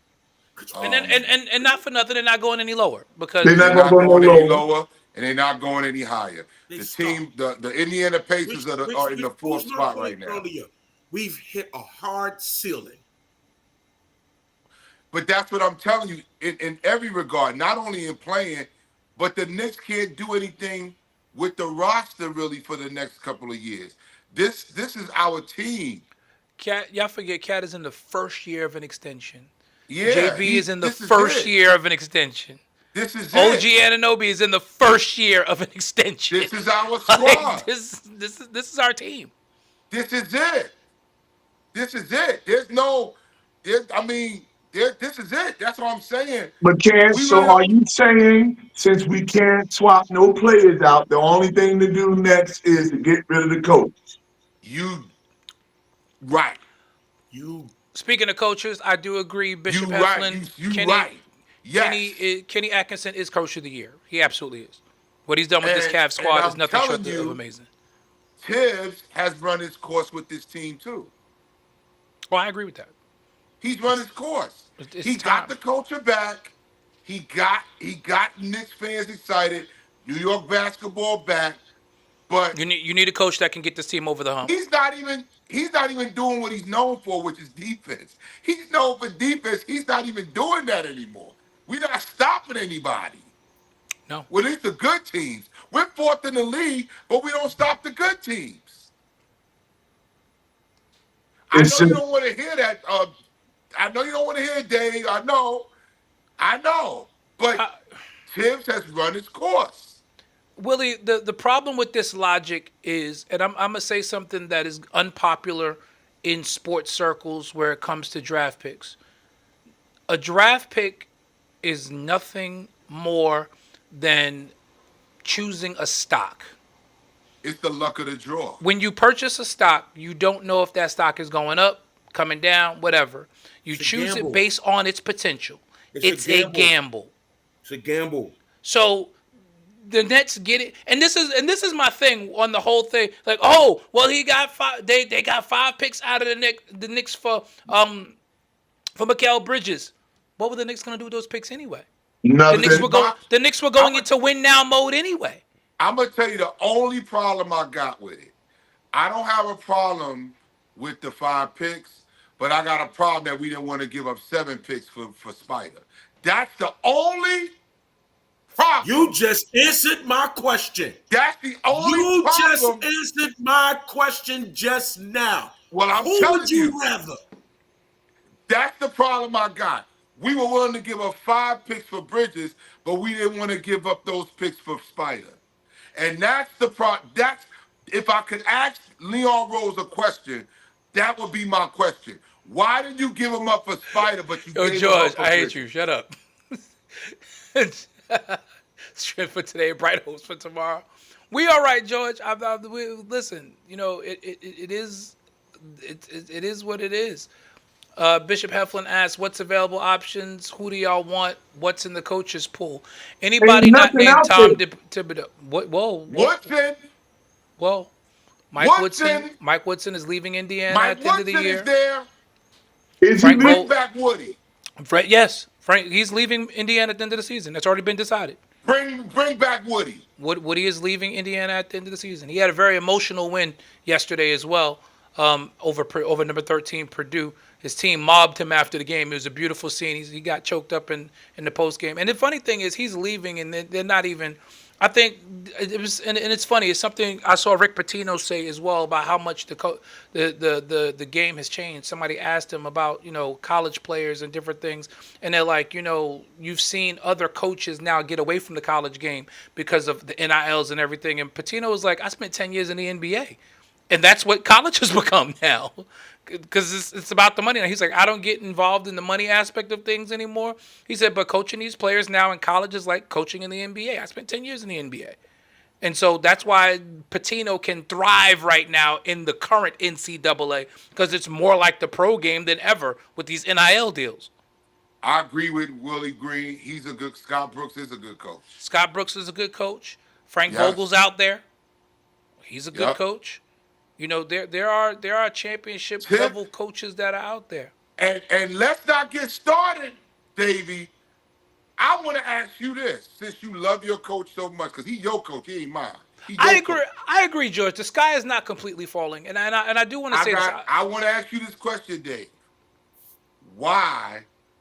And not for nothing, they're not going any lower because They're They're not not going going any lower. lower, and they're not going any higher. They The Indiana Pacers are in the 4th spot right now. Earlier, we've hit a hard ceiling. But that's what I'm telling you in every regard, not only in playing, but the Knicks can't do anything with the roster really for the next couple of years. This is our team. Cat, y'all forget Cat is in the first year of an extension. Yeah, JB is in the this first it. year of an extension. This is OG it. Anunoby is in the first year of an extension. This is our squad. This is our team. This is it. This is it. This is it. That's what I'm saying. But Ken, We so really are don't- you saying since we can't swap no players out, the only thing to do next is to get rid of the coach? Right. Speaking of coaches, I do agree. Bishop You Heflin, right. You Kenny, right. Yes. Kenny Atkinson is coach of the year. He absolutely is. What he's done with this And- Cavs squad and is I'm nothing short telling of you, amazing. Tibbs has run his course with this team too. Well, I agree with that. He's run his course. It's He time. got the culture back. He got Knicks fans excited. New York basketball back. But You need a coach that can get this team over the hump. he's not even doing what he's known for, which is defense. He's known for defense. He's not even doing that anymore. We're not stopping anybody. No. Well, at least the good teams. We're 4th in the league, but we don't stop the good teams. I know you don't want to hear that. I know you don't want to hear it, Dave. I know. But Tibbs has run his course. Willie, the problem with this logic is, and I'm going to say something that is unpopular in sports circles where it comes to draft picks. A draft pick is nothing more than choosing a stock. It's the luck of the draw. When you purchase a stock, you don't know if that stock is going up, coming down, whatever. You choose it based on its potential. It's a gamble. It's a gamble. So the Nets get it, and this is my thing on the whole thing. Like, oh, well, he got five. They got 5 picks out of the Knicks for Mikal Bridges. What were the Knicks gonna do with those picks anyway? The Knicks Nothing. were going. The Knicks were going into win now mode anyway. I'm gonna tell you the only problem I got with it. I don't have a problem with the 5 picks, but I got a problem that we didn't want to give up 7 picks for Spider. That's the only problem. You just answered my question. That's the only You just problem. answered my question just now. Well, I'm Who telling would you you. rather? That's the problem I got. We were willing to give up 5 picks for Bridges, but we didn't want to give up those picks for Spider. And that's the problem. That's if I could ask Leon Rose a question, that would be my question. Why did you give him up for Spider, but you Yo, gave him George, up for I hate Bridges? you. Shut up. Strength for today, bright hopes for tomorrow. We all right, George. Listen, it is what it is. Bishop Heflin asks, "What's available options? Who do y'all want? What's in the coaches pool? Anybody Ain't not nothing named out Tom there. Thibodeau? Whoa. Woodson, Mike Woodson. Woodson. Mike Woodson is leaving Indiana Mike at the end of the Woodson year. is there. Is he Frank Bring Vogel. back Woody. Yes, Frank. He's leaving Indiana at the end of the season. That's already been decided. Bring back Woody. Woody is leaving Indiana at the end of the season. He had a very emotional win yesterday as well, over number 13 Purdue. His team mobbed him after the game. It was a beautiful scene. He got choked up in the post game. And the funny thing is, he's leaving, and they're not even. I think it was, and it's funny. It's something I saw Rick Pitino say as well about how much the game has changed. Somebody asked him about college players and different things, and they're like, you've seen other coaches now get away from the college game because of the NILs and everything. And Pitino was like, I spent 10 years in the NBA, and that's what college has become now. Because it's about the money. Now he's like, I don't get involved in the money aspect of things anymore. He said, but coaching these players now in college is like coaching in the NBA. I spent 10 years in the NBA. And so that's why Pitino can thrive right now in the current NCAA, because it's more like the pro game than ever with these NIL deals. I agree with Willie Green. Scott Brooks is a good coach. Scott Brooks is a good coach. Frank Yes. Vogel's out there. He's a good Yep. coach. There are championship level coaches that are out there. And let's not get started, Davey. I want to ask you this, since you love your coach so much, because he's your coach, he ain't mine. I agree, George. The sky is not completely falling, and I do want to say this. I want to ask you this question, Dave. Why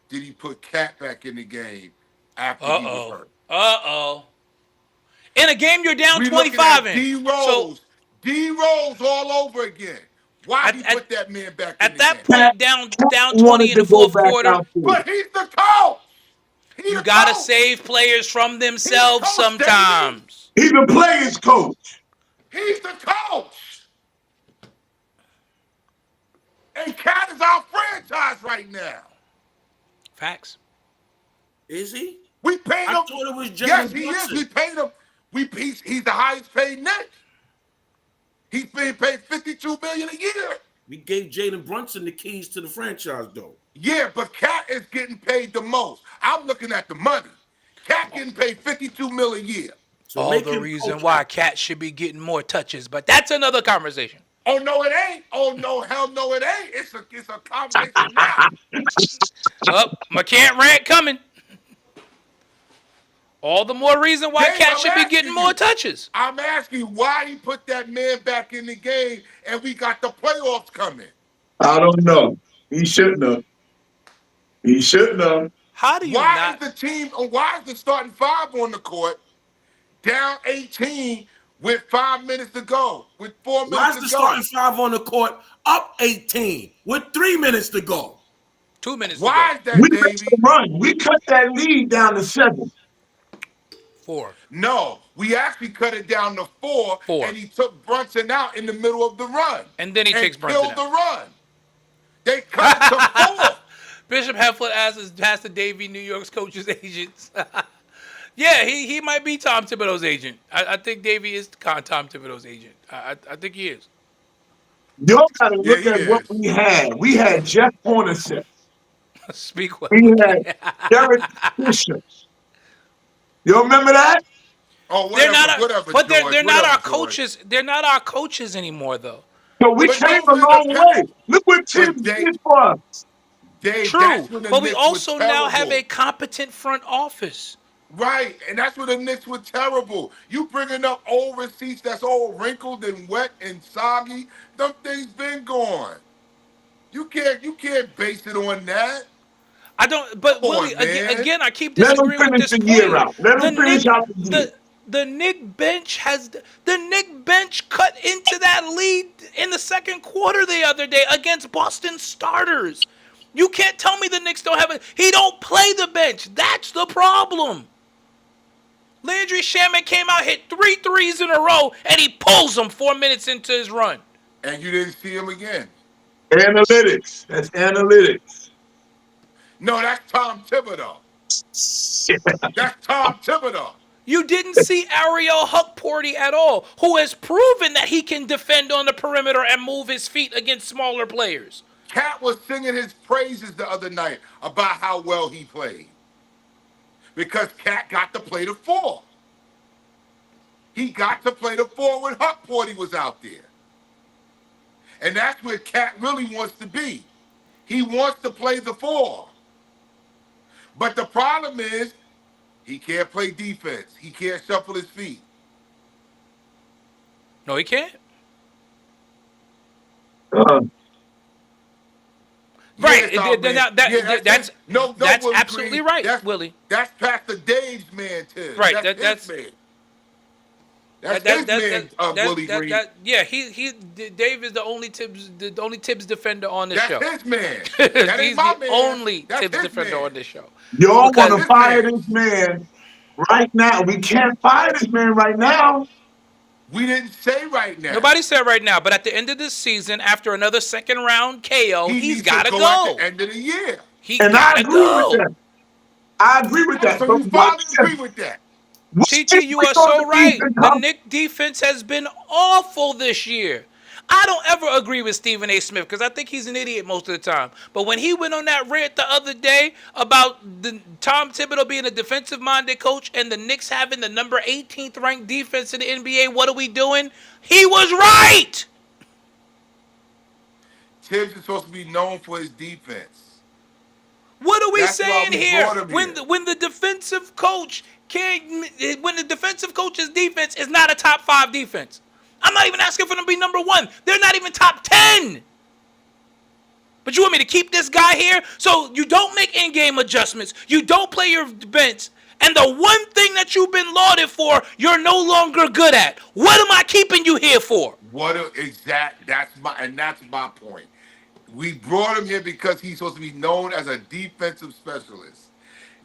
did he put Cat back in the game after he was hurt? In a game you're down We 25 looking at in. D Rose all over again. Why did he put that man back in At the that game? point, down 20 in the fourth quarter, But he's the coach. you gotta save players from themselves sometimes. He's the players' coach. He's the coach. And Cat is our franchise right now. Facts. Is he? We paid him. I thought it was Jalen Yes, he Brunson. is. We paid him. He's the highest paid net. He's being paid $52 million a year. We gave Jalen Brunson the keys to the franchise, though. Yeah, but Cat is getting paid the most. I'm looking at the money. Cat getting paid $52 million a year. So All make the him reason coach why out. Cat should be getting more touches, but that's another conversation. Oh no, it ain't. Oh no, hell no, it ain't. It's a conversation now. McCann rant coming. All the more reason why Dave, Cat I'm should be asking getting more you. touches. I'm asking you why he put that man back in the game and we got the playoffs coming. I don't know. He shouldn't have. He shouldn't have. How do you Why not? is the starting five on the court down 18 with 5 minutes to go, with 4 Why minutes is to the go? starting five on the court up 18 with 3 minutes to go? 2 minutes Why to is We that, missed Davey? the run. We cut that lead down to 7. go. 4. No, we actually cut it down to 4, 4. and he took Brunson out in the middle of the run. And then he takes Brunson killed out. the run. They cut it to 4. Bishop Heflin asks Pastor Davey, New York's coach's agents. Yeah, he might be Tom Thibodeau's agent. I think Davey is Tom Thibodeau's agent. I think he is. Y'all got to look he at what is. we had. We had Jeff Hornacek. Speak well. We had Derek Fisher. You remember that? Oh, They're not, whatever, but George. they're not Whatever, our George. coaches. They're not our coaches anymore, though. So we But came those a were the long way. Look what Tim but Dave, did for us. True, that's when the but we Knicks were also now have a terrible. competent front office. Right, and that's when the Knicks were terrible. You bringing up old receipts that's all wrinkled and wet and soggy. Them things been gone. You can't base it on that. I don't. Come But Willie, on, man. again, I keep Let them disagreeing with finish this the year point. out. Let The them finish Nick, out the year. the Nick bench has the Nick bench cut into that lead in the second quarter the other day against Boston starters. You can't tell me the Knicks don't have it. He don't play the bench. That's the problem. Landry Shamet came out, hit 3 threes in a row, and he pulls them 4 minutes into his run. And you didn't see him again. Analytics. That's analytics. No, that's Tom Thibodeau. That's Tom Thibodeau. You didn't see Ariel Huckporty at all, who has proven that he can defend on the perimeter and move his feet against smaller players. Cat was singing his praises the other night about how well he played. Because Cat got to play the 4. He got to play the 4 when Huckporty was out there. And that's where Cat really wants to be. He wants to play the 4. But the problem is, he can't play defense. He can't shuffle his feet. No, he can't. Uh, Right. Yes, our man. That's no, Willie absolutely Green. right, That's Willie. that's Pastor Dave's man, Tim. Right. That's his man. That's That, his that, man, that, Willie Green. yeah, Dave is the only Tibbs defender on this show. That's his man. That He's ain't my the man. only That's Tibbs his defender man. on this show. y'all Because want to his fire man. this man right now. We can't fire this man right now. We didn't say right now. nobody said right now, but at the end of this season, after another second round KO, He he's needs got to to go at go. the end of the year. He And I got to agree with go. that. I agree with that. So But you finally agree with that. TT, you are so right. The Knick defense has been awful this year. I don't ever agree with Stephen A. Smith because I think he's an idiot most of the time. But when he went on that rant the other day about Tom Thibodeau being a defensive-minded coach and the Knicks having the number 18th ranked defense in the NBA, what are we doing? He was right. Tibbs is supposed to be known for his defense. What are we That's why saying we here? brought him When here. when the defensive coach when the defensive coach's defense is not a top 5 defense. I'm not even asking for them to be number 1. They're not even top 10. But you want me to keep this guy here? So you don't make in-game adjustments. You don't play your bench. And the one thing that you've been lauded for, you're no longer good at. What am I keeping you here for? That's my point. We brought him here because he's supposed to be known as a defensive specialist.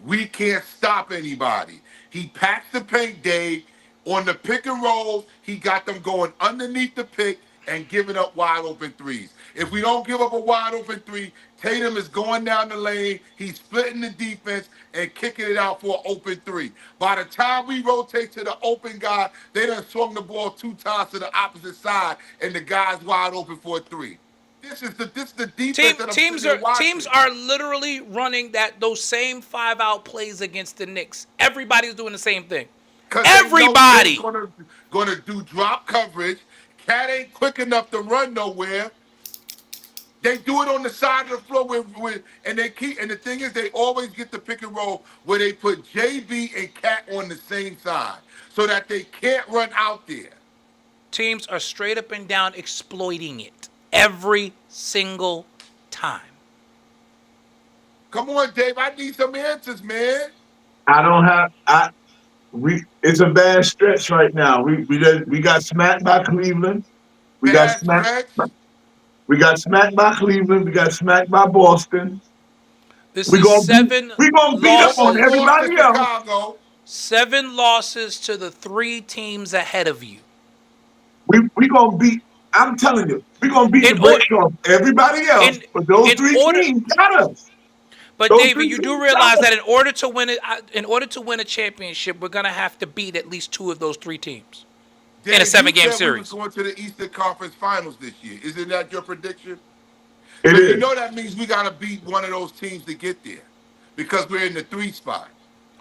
We can't stop anybody. He packs the paint, Dave. On the pick and rolls, he got them going underneath the pick and giving up wide open threes. If we don't give up a wide open 3, Tatum is going down the lane. He's splitting the defense and kicking it out for an open 3. By the time we rotate to the open guy, they done swung the ball 2 times to the opposite side, and the guy's wide open for a 3. This is the defense that I'm Teams sitting here watching. teams are literally running those same 5-out plays against the Knicks. Everybody's doing the same thing. Everybody. Gonna do drop coverage. Cat ain't quick enough to run nowhere. They do it on the side of the floor and the thing is they always get the pick and roll where they put JB and Cat on the same side so that they can't run out there. Teams are straight up and down exploiting it every single time. Come on, Dave. I need some answers, man. It's a bad stretch right now. We got smacked by Cleveland. We got Bad smacked. stretch. We got smacked by Cleveland. We got smacked by Boston. This We is gonna seven we gonna beat up on losses. everybody else. Chicago. 7 losses to the 3 teams ahead of you. We gonna beat. I'm telling you, we gonna beat In the brakes off everybody else. But those in 3 order- teams got us. But Those David, three you do teams realize got us. that in order to win a championship, we're gonna have to beat at least 2 of those 3 teams in a Dave, 7-game you said series. We was going to the Eastern Conference Finals this year. Isn't that your prediction? It So you is. know that means we got to beat one of those teams to get there because we're in the 3 spot.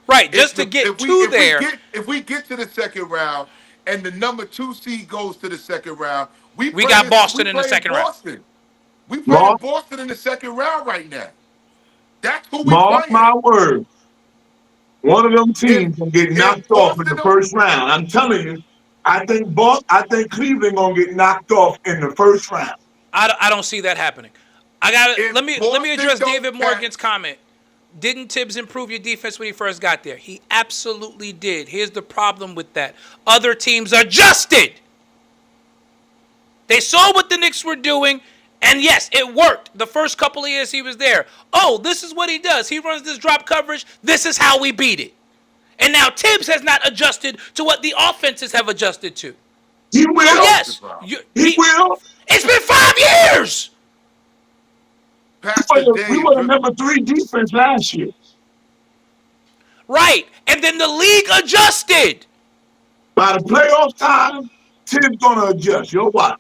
Right, If just to the get to there. if we get to the second round and the number 2 seed goes to the second round, We got we Boston in the playing second round. Boston. We playing Mark, Boston in the second round right now. That's who we mark playing. my word. One of them If teams gonna get if knocked off in Boston the don't, first round. I'm telling you. I think Cleveland gonna get knocked off in the first round. I don't see that happening. I got to if let me Boston address don't David catch, Morgan's comment. Didn't Tibbs improve your defense when he first got there? He absolutely did. Here's the problem with that. Other teams adjusted. They saw what the Knicks were doing, and yes, it worked. The first couple of years he was there. Oh, this is what he does. He runs this drop coverage. This is how we beat it. And now Tibbs has not adjusted to what the offenses have adjusted to. He So will. yes, He will. it's been 5 years. Pastor We Dave, were the number 3 defense last year. Right. And then the league adjusted. By the playoff time, Tim's gonna adjust. You'll watch.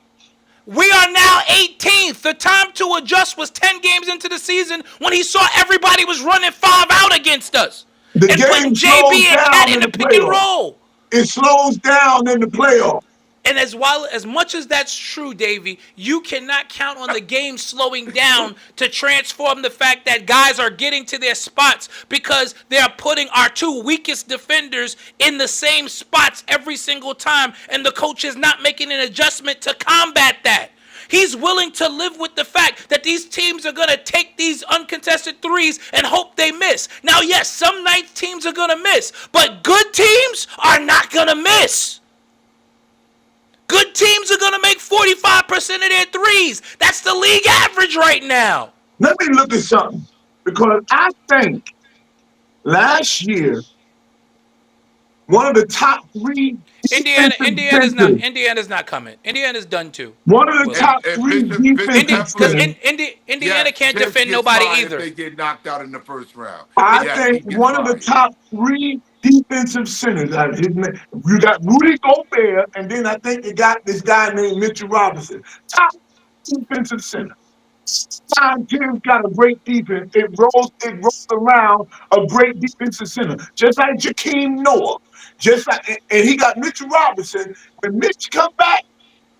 We are now 18th. The time to adjust was 10 games into the season when he saw everybody was running 5 out against us. The And putting game JB slows and down Cat in in the the pick and playoffs. roll. It slows down in the playoffs. And as much as that's true, Davey, you cannot count on the game slowing down to transform the fact that guys are getting to their spots because they are putting our 2 weakest defenders in the same spots every single time, and the coach is not making an adjustment to combat that. He's willing to live with the fact that these teams are going to take these uncontested threes and hope they miss. Now, yes, some night teams are going to miss, but good teams are not going to miss. Good teams are going to make 45% of their threes. That's the league average right now. Let me look at something. Because I think last year, one of the top 3 Indiana's not coming. Indiana's done too. One of the top and 3 defensive Because centers. Indiana can't Tibbs defend gets nobody fired either. If they get knocked out in the first round. I Yes, think he gets one of the fired. top 3 defensive centers. You got Rudy Gobert, and then I think you got this guy named Mitchell Robinson. Top defensive center. Time Tim's got a great defense. It rolls around a great defensive center. Just like Jakeem Noah. And he got Mitchell Robinson. When Mitch come back,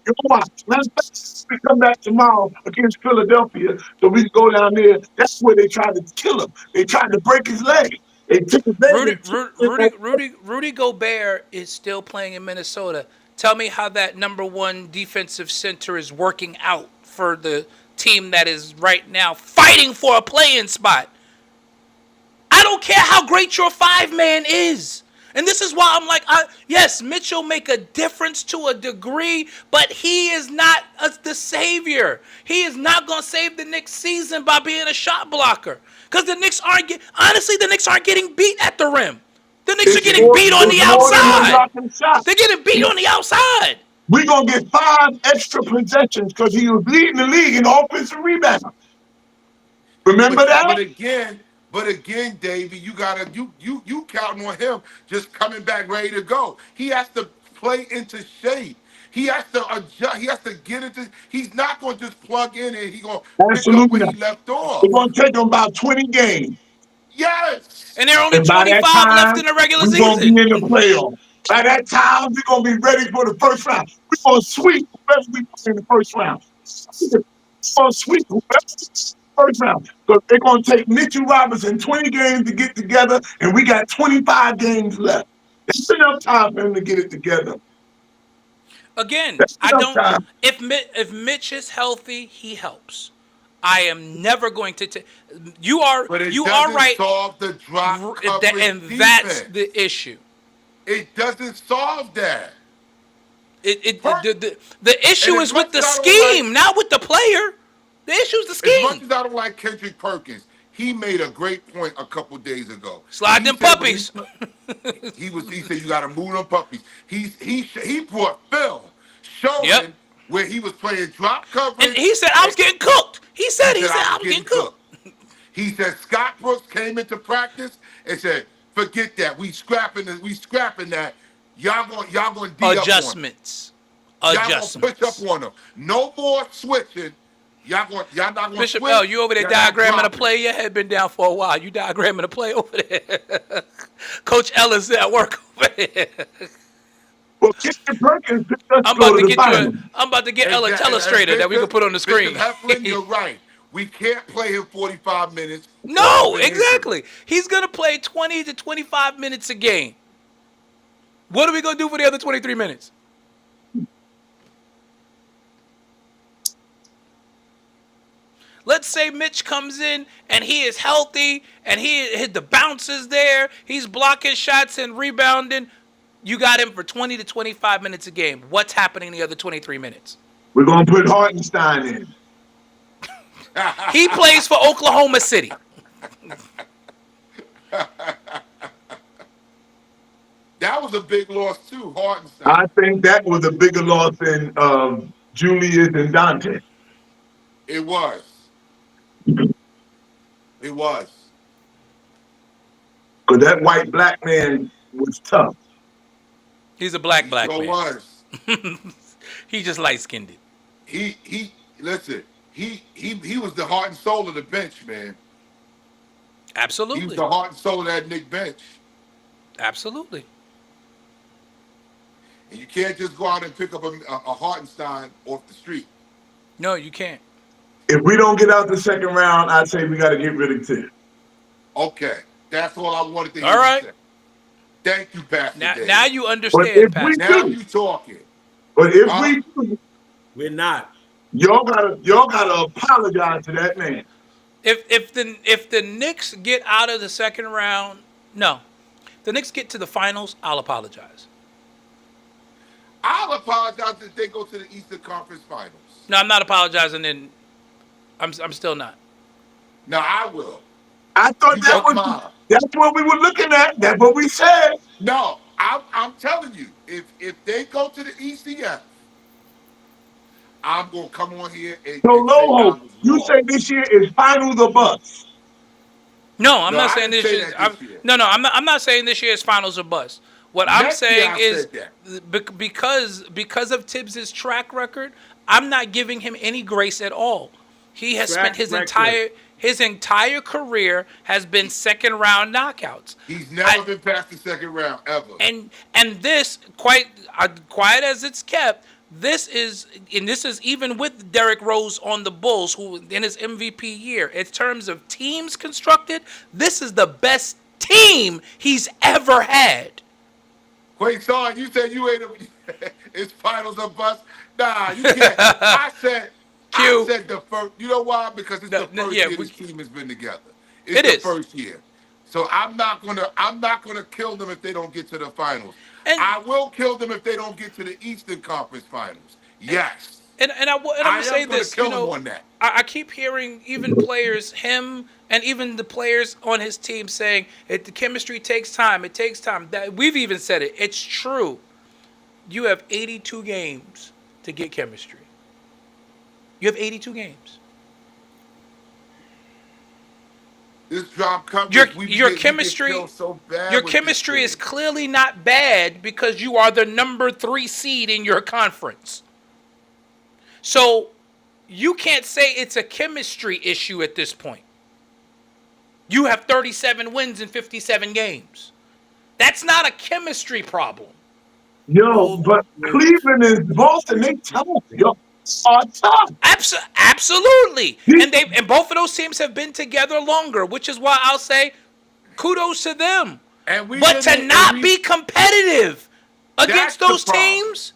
you watch. We come back tomorrow against Philadelphia, so we can go down there. That's where they tried to kill him. They tried to break his leg. They took advantage. Rudy Gobert is still playing in Minnesota. Tell me how that number 1 defensive center is working out for the team that is right now fighting for a play-in spot. I don't care how great your 5-man is. And this is why I'm like, yes, Mitchell make a difference to a degree, but he is not the savior. He is not going to save the Knicks season by being a shot blocker. Because the Knicks aren't getting beat at the rim. The Knicks are getting beat on the outside. They're getting beat on the outside. We're going to get 5 extra possessions because he was leading the league in offensive rebound. Remember that? But again, Davey, you counting on him just coming back ready to go. He has to play into shape. He has to adjust. He has to get into. He's not going to just plug in and he's going to pick up where he left off. It's going to take him about 20 games. Yes. And there are only 25 left in the regular season. We're going to be in the playoffs. By that time, we're going to be ready for the first round. We're going to sweep whoever we play in the first round. We're going to sweep whoever first round. So they're going to take Mitchell Robinson 20 games to get together, and we got 25 games left. It's enough time for him to get it together. Again, I don't. Time. If Mitch is healthy, he helps. I am never going to. You are right. Solve the drop coverage and defense. That's the issue. It doesn't solve that. The issue is with the scheme, not with the player. The issue is the scheme. As much as I don't like Kendrick Perkins, he made a great point a couple days ago. Slide them puppies. He said you got to move them puppies. He brought film showing where he was playing drop coverage. And he said I was getting cooked. He said I was getting cooked. He said Scott Brooks came into practice and said, "Forget that. We scrapping that. Y'all going to adjustments. Y'all going to push up on them. No more switching. Y'all not gonna Bishop switch. L, you over there Y'all not diagramming a dropping. play? Your head been down for a while. You diagramming a play over there. Coach Ellis at work over there. Well, Christian Perkins picked us to go to the finals. I'm about to get Ella Exactly. Telestrator that we can put on the Bishop screen. Heflin, you're right. We can't play him 45 minutes. No, of an injury. exactly. He's gonna play 20 to 25 minutes a game. What are we gonna do for the other 23 minutes? Let's say Mitch comes in and he is healthy and the bounce is there. He's blocking shots and rebounding. You got him for 20 to 25 minutes a game. What's happening the other 23 minutes? We're going to put Hartenstein in. He plays for Oklahoma City. That was a big loss too, Hartenstein. I think that was a bigger loss than Julius and Dante. It was. It was. Because that white-black man was tough. He's a black So man. was. He just light-skinned. Listen, he was the heart and soul of the bench, man. He Absolutely. was the heart and soul of that Knick bench. Absolutely. And you can't just go out and pick up a Hartenstein off the street. No, you can't. If we don't get out the second round, I'd say we got to get rid of Tim. Okay. That's all I wanted to hear All right. you say. Thank you, Pastor Dave. Now you But understand, if Pastor. we Now do, you talking. but if we do, We're not. y'all gotta apologize to that man. If the Knicks get out of the second round, no. If the Knicks get to the finals, I'll apologize. I'll apologize if they go to the Eastern Conference Finals. No, I'm not apologizing. And I'm still not. No, I will. I thought You that got was mine. that's what we were looking at. That's what we said. No, I'm telling you, if they go to the ECF, I'm gonna come on here and, So and say I Loho, was you wrong. say this year is finals or bust. No, I'm No, not I saying didn't this say year. that this year. No, I'm not saying this year is finals or bust. What I'm Next year saying I is said because of Tibbs's track record, I'm not giving him any grace at all. He has spent Track his entire career has been second round knockouts. He's never been past the second round ever. And this quiet as it's kept. This is even with Derrick Rose on the Bulls, who in his MVP year, in terms of teams constructed, this is the best team he's ever had. Wait, son, you said you ain't it's finals or bust. Nah, you can't. I said the first. You know why? Because it's the first year this team has been together. It's the first year. So I'm not gonna kill them if they don't get to the finals. And I will kill them if they don't get to the Eastern Conference Finals. Yes. And I'm gonna say this. Kill them on that. I keep hearing even players, him and even the players on his team saying the chemistry takes time. It takes time. That we've even said it. It's true. You have 82 games to get chemistry. You have 82 games. This drop coverage. Your chemistry is clearly not bad because you are the number 3 seed in your conference. So you can't say it's a chemistry issue at this point. You have 37 wins in 57 games. That's not a chemistry problem. Yo, but Cleveland and Boston, they tough. Yo, are tough. Absolutely. And both of those teams have been together longer, which is why I'll say kudos to them. But to not be competitive against those teams,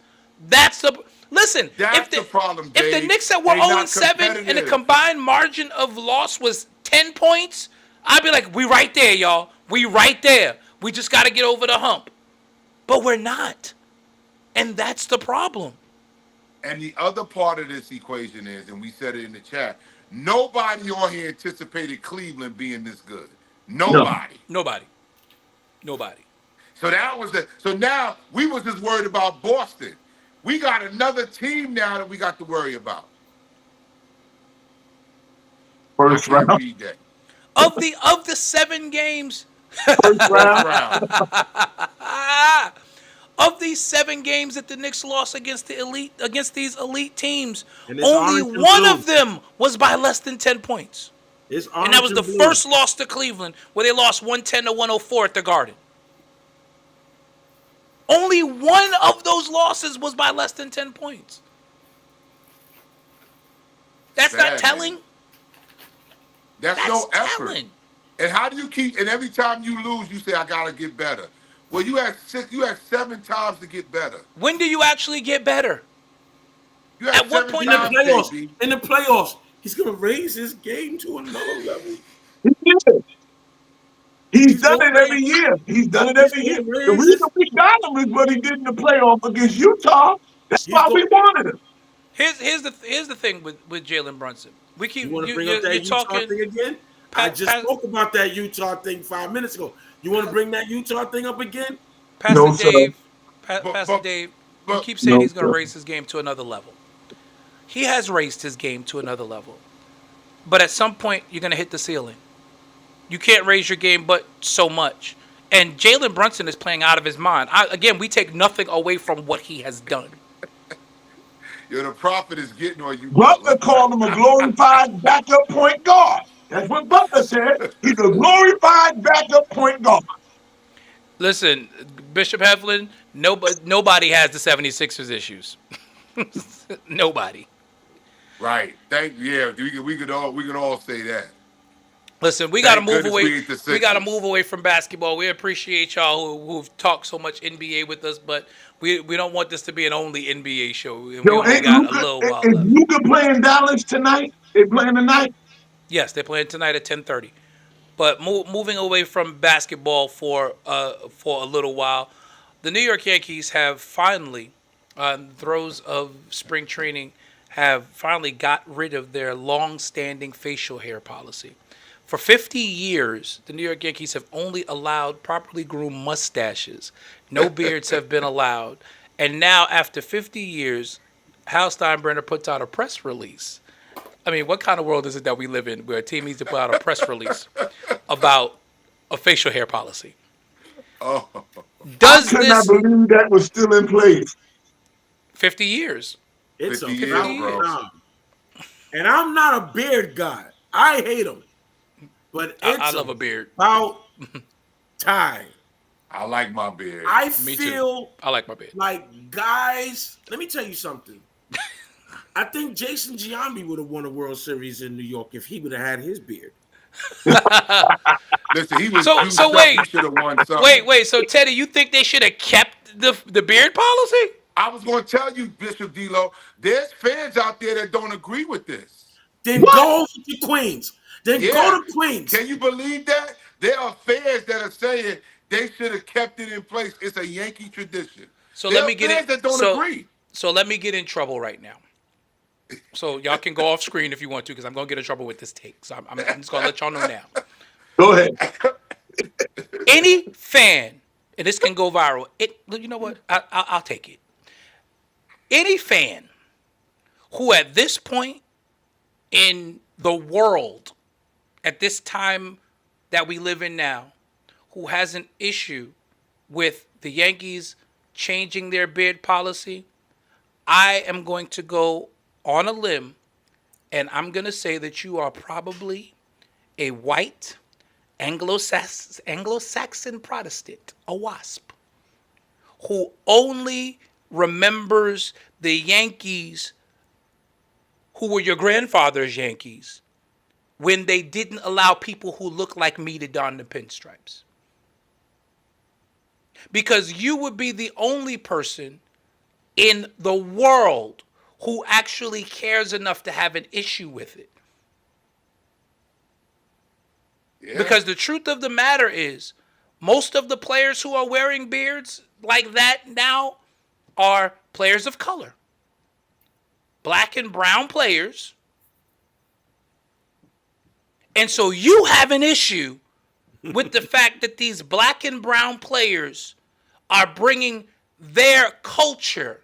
that's the listen. That's the problem. If the Knicks were 0-7 and the combined margin of loss was 10 points, I'd be like, we right there, y'all. We right there. We just got to get over the hump. But we're not. And that's the problem. And the other part of this equation is, and we said it in the chat, nobody on here anticipated Cleveland being this good. Nobody. Nobody. So now we was just worried about Boston. We got another team now that we got to worry about. First round. Of the 7 games, First round. of these 7 games that the Knicks lost against these elite teams, And it's only orange and one blue. of them was by less than 10 points. It's And that was the blue. first loss to Cleveland, where they lost 110 to 104 at the Garden. Only one of those losses was by less than 10 points. That's Sad, not telling. That's That's no effort. telling. And how do you keep? And every time you lose, you say, "I gotta get better." Well, you had 7 times to get better. When do you actually get better? You had At what 7 point In the times, playoffs, JB. he's gonna raise his game to another level. He did. He's done gonna it every raise- year. He's done it he's every year. gonna The raise reason his- we got him is what he did in the playoff against Utah. That's He's why we go- wanted him. Here's the thing with Jalen Brunson. We keep You want to bring you're up that Utah talking. thing again? I just Pat- spoke about that Utah thing 5 minutes ago. You want to bring that Utah thing up again? Pastor No, sir. Dave, But- Pastor Dave, you but- keep saying No, he's going to sir. raise his game to another level. He has raised his game to another level, but at some point you're going to hit the ceiling. You can't raise your game but so much. And Jalen Brunson is playing out of his mind. Again, we take nothing away from what he has done. The prophet is getting on you. Butler called him a glorified backup point guard. That's what Butler said. He's a glorified backup point guard. Listen, Bishop Heflin, nobody has the 76ers issues. Nobody. Right. Yeah. We could all say that. Listen, we got to Thank move goodness away. we ain't the We got to Sixers. move away from basketball. We appreciate y'all who've talked so much NBA with us, but we don't want this to be an only NBA show. We Yo, only ain't got a Luka, little while is left. Luka playing Dallas tonight? They playing tonight? Yes, they're playing tonight at 10:30. But moving away from basketball for a little while, the New York Yankees have finally, in the throes of spring training, have finally got rid of their long-standing facial hair policy. For 50 years, the New York Yankees have only allowed properly groomed mustaches. No beards have been allowed. And now, after 50 years, Hal Steinbrenner puts out a press release. I mean, what kind of world is it that we live in where a team needs to put out a press release about a facial hair policy? Oh, Does I could not this believe that was still in place. 50 years? It's a 50 years, foul bro. time. And I'm not a beard guy. I hate them. But it's I love a beard. about time. I like my beard. I Me feel too. I like my beard. like guys, let me tell you something. I think Jason Giambi would have won a World Series in New York if he would have had his beard. Listen, he was So- juiced so up. wait. He should have won something. Wait. So Teddy, you think they should have kept the beard policy? I was going to tell you, Bishop D'Lo, there's fans out there that don't agree with this. Then What? go over to Queens. Then Yeah. go to Queens. Can you believe that? There are fans that are saying they should have kept it in place. It's a Yankee tradition. So There let me are get fans it. that don't agree. So let me get in trouble right now. So y'all can go off screen if you want to, because I'm gonna get in trouble with this take. So I'm just gonna let y'all know now. Go ahead. Any fan, and this can go viral. You know what? I'll take it. Any fan who at this point in the world, at this time that we live in now, who has an issue with the Yankees changing their beard policy, I am going to go on a limb and I'm going to say that you are probably a white Anglo-Saxon Protestant, a WASP, who only remembers the Yankees who were your grandfather's Yankees when they didn't allow people who look like me to don the pinstripes. Because you would be the only person in the world who actually cares enough to have an issue with it. Yeah. Because the truth of the matter is, most of the players who are wearing beards like that now are players of color. Black and brown players. And so you have an issue with the fact that these black and brown players are bringing their culture,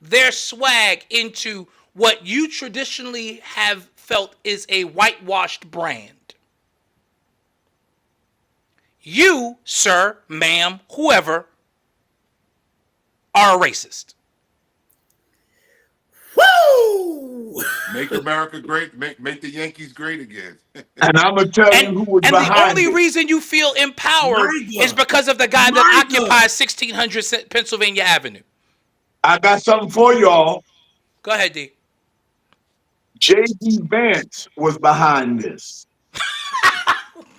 their swag into what you traditionally have felt is a whitewashed brand. You, sir, ma'am, whoever, are a racist. Woo! Make America great. Make the Yankees great again. And I'm gonna tell you And who was and the behind only it. reason you feel empowered Liger. is because of the guy that Liger. occupies 1600 Pennsylvania Avenue. I got something for y'all. Go ahead, D. J.D. Vance was behind this.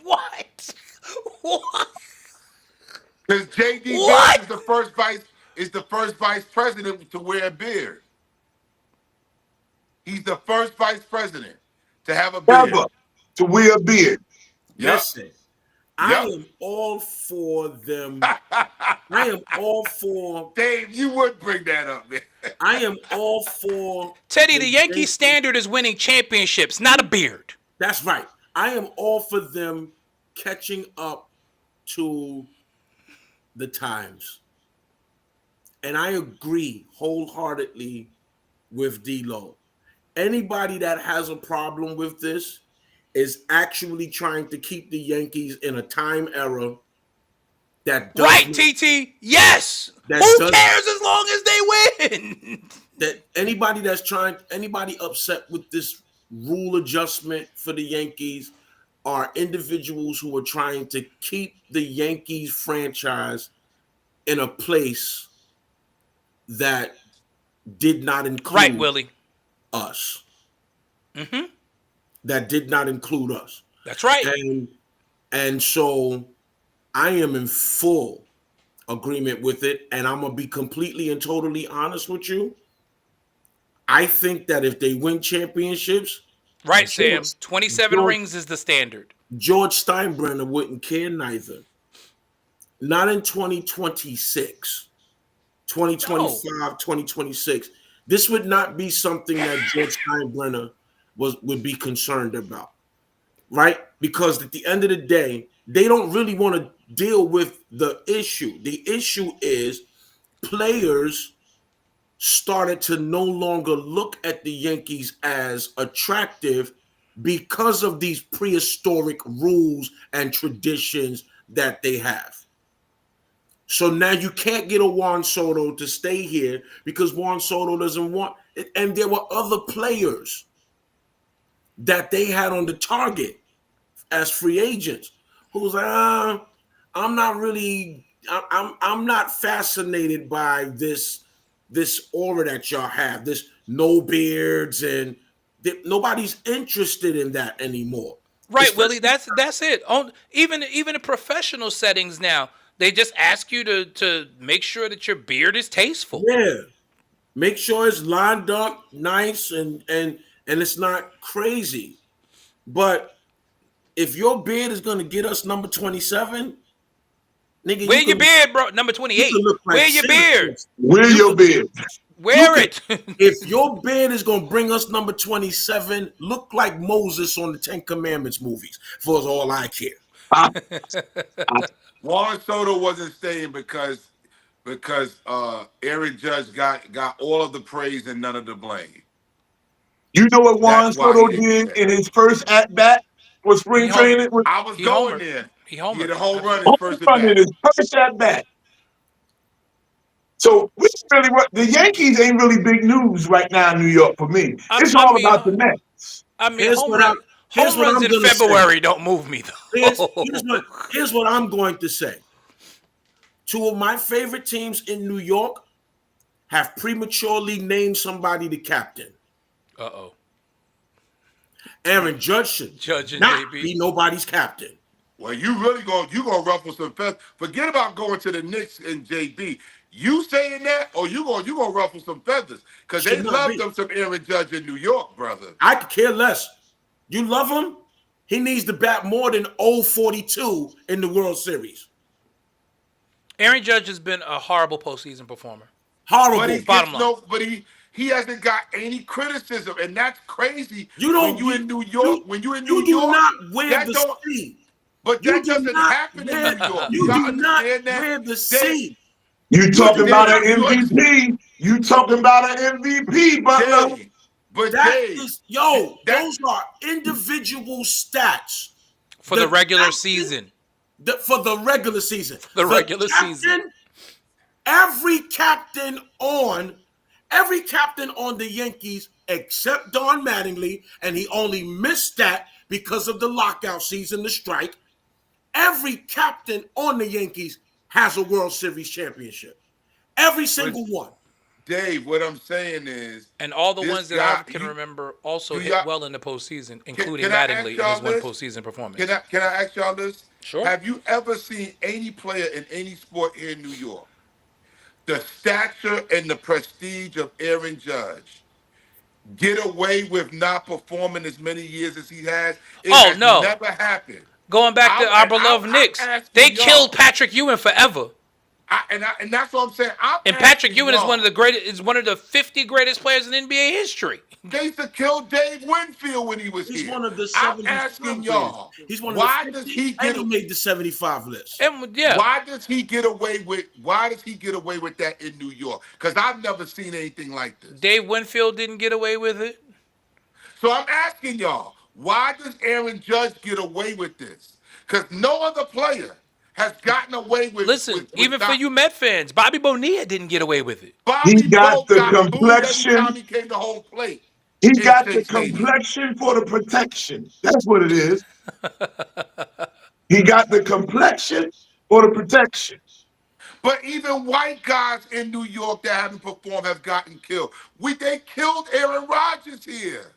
What? What? Because J.D. What? Vance is the first vice president to wear a beard. He's the first vice president to have a beard. Ever to wear a beard. Yep. Listen, I am all for them. I am all for. Dave, you would bring that up, man. I am all for. Teddy, the Yankee standard is winning championships, not a beard. That's right. I am all for them catching up to the times. And I agree wholeheartedly with D-Lo. Anybody that has a problem with this is actually trying to keep the Yankees in a time era that does Right, TT? Yes. That Who does- cares as long as they win? that anybody upset with this rule adjustment for the Yankees are individuals who are trying to keep the Yankees franchise in a place that did not include Right, Willie. us. Mm-hmm. That did not include us. That's right. And so I am in full agreement with it. And I'm gonna be completely and totally honest with you. I think that if they win championships, Right, Sam. 27 George- rings is the standard. George Steinbrenner wouldn't care neither. Not in 2026, 2025, 2026. This would not be something that George Steinbrenner would be concerned about, right? Because at the end of the day, they don't really want to deal with the issue. The issue is players started to no longer look at the Yankees as attractive because of these prehistoric rules and traditions that they have. So now you can't get a Juan Soto to stay here because Juan Soto doesn't want it. And there were other players that they had on the target as free agents who was like, I'm not really, I'm not fascinated by this aura that y'all have, this no beards, and nobody's interested in that anymore. Right, Especially- Willie. That's it. Even in professional settings now, they just ask you to make sure that your beard is tasteful. Yeah. Make sure it's lined up nice and it's not crazy. But if your beard is going to get us number 27, nigga, Wear your beard, bro. Number 28. Wear your beard. Wear your beard. Wear it. If your beard is going to bring us number 27, look like Moses on the 10 Commandments movies, for all I care. Juan Soto wasn't staying because Aaron Judge got all of the praise and none of the blame. You know what Juan That's why Soto he didn't did stay. in his first at bat for spring training? I was He going homered. there. He He homered. hit a home run his Home first at run in bat. his first at bat. So we really the Yankees ain't really big news right now in New York for me. It's all about the Mets. I mean, Here's home what I'm runs in gonna say. February don't move me though. Here's what I'm going to say. Two of my favorite teams in New York have prematurely named somebody the captain. Uh-oh. Aaron Judge should Judge and not JB. be nobody's captain. Well, you gonna ruffle some feathers. Forget about going to the Knicks and JB. You saying that, or you gonna ruffle some feathers because they Should not love be. them some Aaron Judge in New York, brother. I could care less. You love him? He needs to bat more than 0-42 in the World Series. Aaron Judge has been a horrible postseason performer. Horrible. But he Bottom gets line. but he hasn't got any criticism, and that's crazy. You don't. when you in New York. When you in New you do York, not wear that the don't- C. But You that do doesn't not happen wear- in New York. You gotta do not understand that. wear the C. You talking about an you MVP? You talking about an MVP, Butler? Dave, but That Dave, is, that- those are individual stats For the regular captain- season. for the regular season. The regular season. Every captain on the Yankees except Don Mattingly, and he only missed that because of the lockout season, the strike. Every captain on the Yankees has a World Series championship. Every single one. Dave, what I'm saying is, And all the this ones that guy- I can you- remember also do hit y'all- well in the postseason, including can I ask Mattingly in y'all his one this? postseason performance. Can I ask y'all this? Sure. Have you ever seen any player in any sport here in New York, the stature and the prestige of Aaron Judge, get away with not performing as many years as he has? It has no. never happened. Going back to our beloved Knicks, they killed Patrick Ewing forever. And that's what I'm saying. And Patrick Ewing is one of the greatest, is one of the 50 greatest players in NBA history. They used to kill Dave Winfield when he was He's here. one of the I'm 75 asking players. y'all, He's one of why the 50, does he and get he made the 75 list. And yeah, why does he get away with that in New York? Because I've never seen anything like this. Dave Winfield didn't get away with it. So I'm asking y'all, why does Aaron Judge get away with this? Because no other player has gotten away with. Listen, even for you Met fans, Bobby Bonilla didn't get away with it. Bobby He got Bo the got booed every complexion. time he came to home plate. He in got the Shea Stadium. complexion for the protection. That's what it is. He got the complexion for the protection. But even white guys in New York that haven't performed have gotten killed. They killed Aaron Rodgers here.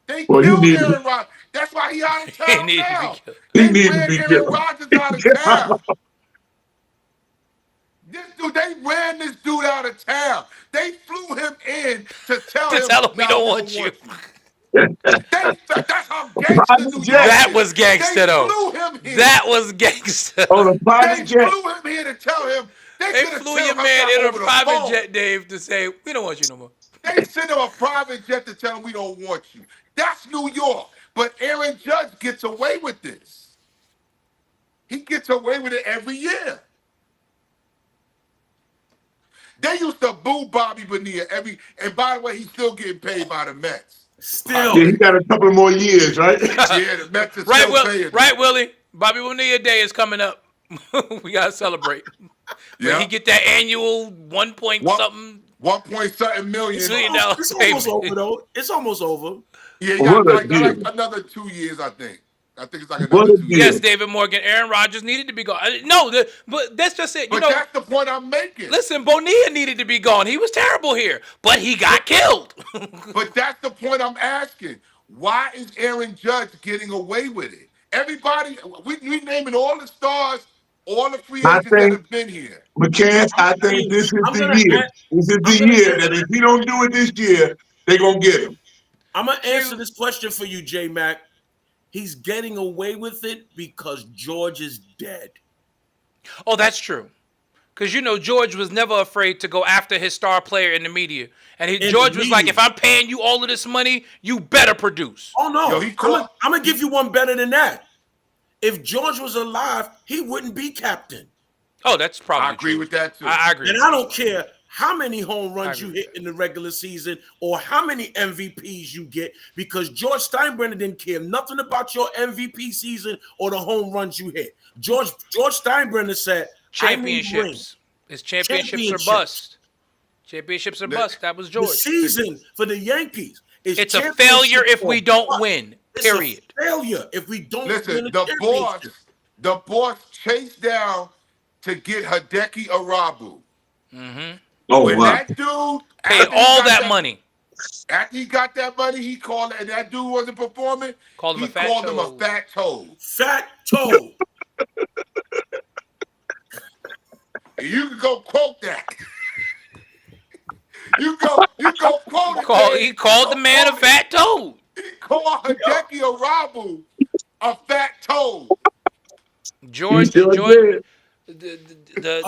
They Well, he killed needed- Aaron Rodgers. That's why he out of He town needed to be now. killed. He They needed to ran be Aaron killed. Rodgers out of town. They ran this dude out of town. They flew him in to tell him, we "Nah, don't we want you." That's how gangster Private New York jet. That is. was gangster, They though. flew him here. That was gangster. On a They private jet. flew him here to tell him. They could've flew tell your him man that in a over the private phone. jet, Dave, to say, we don't want you no more. They sent him a private jet to tell him we don't want you. That's New York. But Aaron Judge gets away with this. He gets away with it every year. They used to boo Bobby Bonilla and by the way, he's still getting paid by the Mets. Still. Yeah, he got a couple more years, right? Yeah, the Mets are Right, still paying him. right, Willie. Bobby Bonilla Day is coming up. We gotta celebrate. Yeah. He get that annual 1 point One- something. 1 point something million. Million dollars, It's almost baby. over, though. It's almost over. Yeah, he What got a like deal. another 2 years, I think. I think it's like What another a 2 deal. years. Yes, David Morgan. Aaron Rodgers needed to be gone. No, but that's just it. You But know, that's the point I'm making. listen, Bonilla needed to be gone. He was terrible here, but he got killed. But that's the point I'm asking. Why is Aaron Judge getting away with it? Everybody, we naming all the stars, all the free I agents that think- have been here. McCann, I think this is I'm the gonna year. add- This is I'm the gonna year add- that if he don't do it this year, they gonna get him. I'm going to answer this question for you, J-Mac. He's getting away with it because George is dead. Oh, that's true. Because, George was never afraid to go after his star player in the media. And George was like, media. if I'm paying you all of this money, you better produce. Oh, no. Yo, he I'm caught- going to give you one better than that. If George was alive, he wouldn't be captain. Oh, that's probably I agree true. with that too. I agree. And I don't care how many home runs I you agree hit in the regular season or how many MVPs you get, because George Steinbrenner didn't care nothing about your MVP season or the home runs you hit. George Steinbrenner said, I need rings. Championships. It's championships or Championships. bust. Championships or bust. That was The George. season for the Yankees is It's a championship failure if we or don't bust. win. It's a Period. failure if we don't win Listen, a the championship. boss chased down to get Hideki Arabu. Oh, When wow. that dude Pay after he all got that money. After he got that money, he called, and that dude wasn't performing. Called him he a fat called him a toad. fat toad. Fat toe. You can go quote that. you go quote it. He called the man a fat toad. He called Hideki Arabu a fat toad. George, He sure George, did. the fat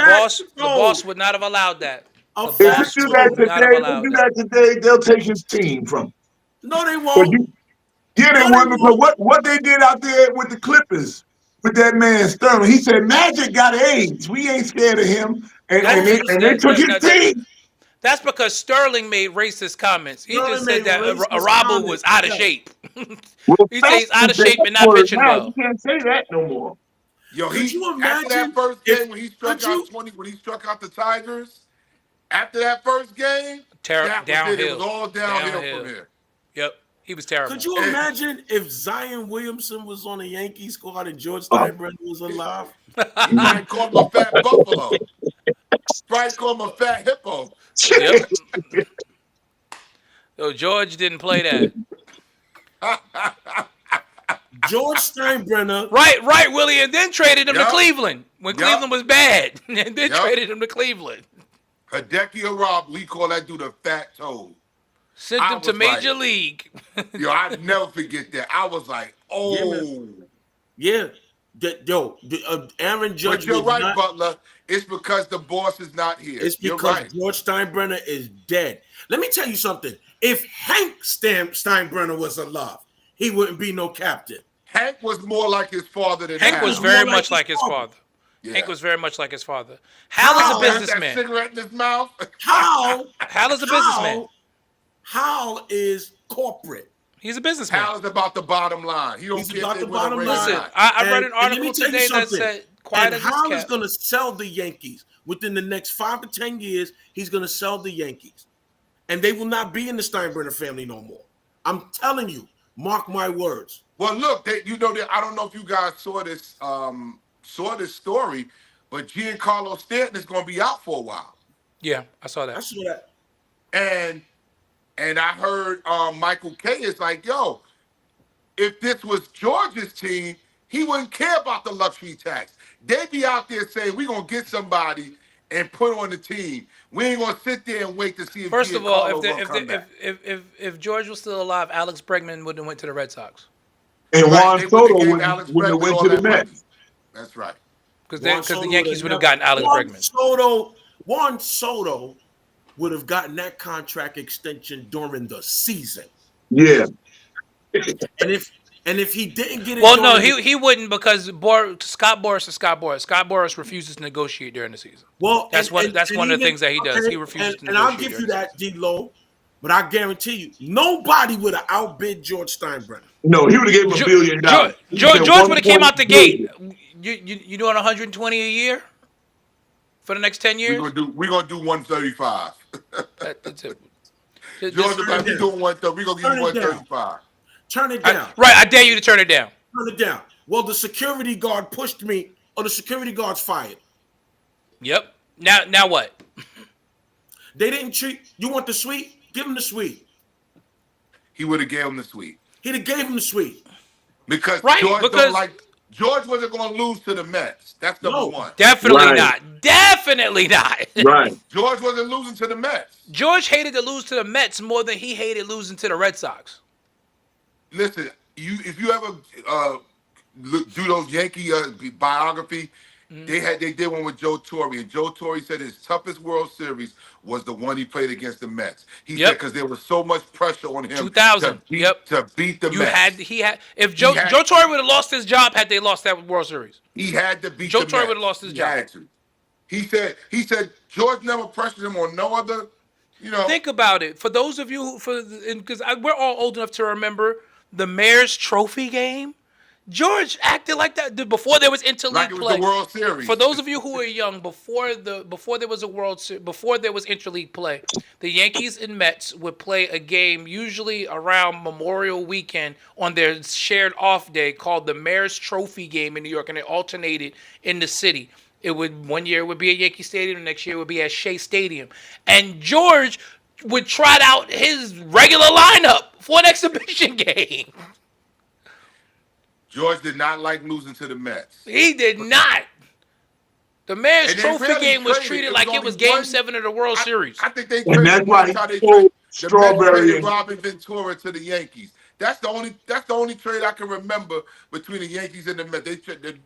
boss, the toad. boss would not have allowed that. A The If fat boss you do would that not have today, allowed do that. that today, they'll take his team from him. No, they But won't. yeah, they No, would, they because won't. what they did out there with the Clippers, with that man Sterling, he said Magic got AIDS. We ain't scared of him. And they took his team. That's because Sterling made racist comments. He Sterling just said made that racist Arabu comments, was out of yeah. shape. Well, He said he's out of facts shape and not for it pitching now. well. You can't say that no more. Yo, Could you after that imagine first if game when he struck could out you 20, when he struck out the Tigers, after that first game, that was it. It was Downhill. all downhill from here. Yep, he was terrible. could you And- imagine if Zion Williamson was on the Yankee squad and George Oh. Steinbrenner was alive? You might call him a fat buffalo. Probably call him a fat hippo. Yep. So George didn't play that. George Steinbrenner. Right, Willie, and then traded him to Yup. Cleveland when Yup. Cleveland was bad, and then Yup. traded him to Cleveland. Hideki Rob, we call that dude a fat toad. Sent I him to was Major like- League. Yo, I never forget that. I was like, oh. Yeah. Aaron But Judge you're was right, not. Butler. It's because the boss is not here. It's You're because right. George Steinbrenner is dead. Let me tell you something. If Hank Steinbrenner was alive, he wouldn't be no captain. Hank was more like his father than Hank Hal. was more very like much his like his father. father. Yeah. Hank was very much like his father. Hal is a Hal had that businessman. cigarette in his mouth. How? Hal is a businessman. How is corporate? He's a businessman. Hal is about the bottom line. He don't He's care about if they the win a bottom ring or line. Listen, not. I read an And let article me tell you today that something. said quiet And as Hal his is cat. going to sell the Yankees within the next 5 to 10 years. He's going to sell the Yankees, and they will not be in the Steinbrenner family no more. I'm telling you, mark my words. Well, look, I don't know if you guys saw this story, but Giancarlo Stanton is going to be out for a while. Yeah, I saw that. I saw that. And I heard Michael Kay is like, yo, if this was George's team, he wouldn't care about the luxury tax. They'd be out there saying, we're going to get somebody and put on the team. We ain't going to sit there and wait to see if First of all, Giancarlo gonna come back. if George was still alive, Alex Bregman wouldn't have went to the Red Sox And Right, Juan they wouldn't Soto have gave wouldn't Alex wouldn't have Bregman went all to the that money. Mets. That's right. because Juan the Soto Yankees would have never- gotten Alex Bregman. Juan Soto would have gotten that contract extension during the season. Yeah. And if he didn't get it, Well, no, during the- he wouldn't because Scott Boras is Scott Boras. Scott Boras refuses to negotiate during the season. Well, That's one of the things that he does. okay, He refuses to and I'll negotiate give you during that, D-Lo, but I guarantee you, nobody would have outbid George Steinbrenner. No, he would have gave him $1 billion. He George said would have came out the 1.1 gate. billion. You doing 120 a year for the next 10 years? We're gonna do 135. That's it. George, about we doing 130. We're gonna give Turn you it down. 135. Turn it down. Right, I dare you to turn it down. Turn it down. Well, the security guard pushed me, or the security guard's fired. Yep. Now what? They didn't treat. You want the suite? Give him the suite. He would have gave him the suite. He'd have gave him the suite. Because Right, George because- don't like George wasn't gonna lose to the Mets. That's number No. one. Definitely Right. not. Definitely not. Right. George wasn't losing to the Mets. George hated to lose to the Mets more than he hated losing to the Red Sox. Listen, if you ever do those Yankee biography, they did one with Joe Torre, and Joe Torre said his toughest World Series was the one he played against the Mets. He Yep. said because there was so much pressure on him 2000. Yep. to beat the You Mets. had if Joe had- Joe Torre would have lost his job had they lost that World Series. He had to beat Joe the Torre Mets. would've lost his He job. had to. He said George never pressured him on no other, Think about it. For those of you because we're all old enough to remember the Mayor's Trophy game. George acted like that before there was interleague like it was play. the World Series. For those of you who are young, before there was before there was interleague play, the Yankees and Mets would play a game usually around Memorial Weekend on their shared off day called the Mayor's Trophy game in New York, and it alternated in the city. It would one year it would be at Yankee Stadium, the next year it would be at Shea Stadium, and George would trot out his regular lineup for an exhibition game. George did not like losing to the Mets. He did not. The Mayor's And they Trophy really game was traded. treated It like was it was only Game one- 7 of the World Series. I think they And that's traded. why That's how he they sold traded. The Strawberry Mets traded and- Robin Ventura to the Yankees. That's the only trade I can remember between the Yankees and the Mets.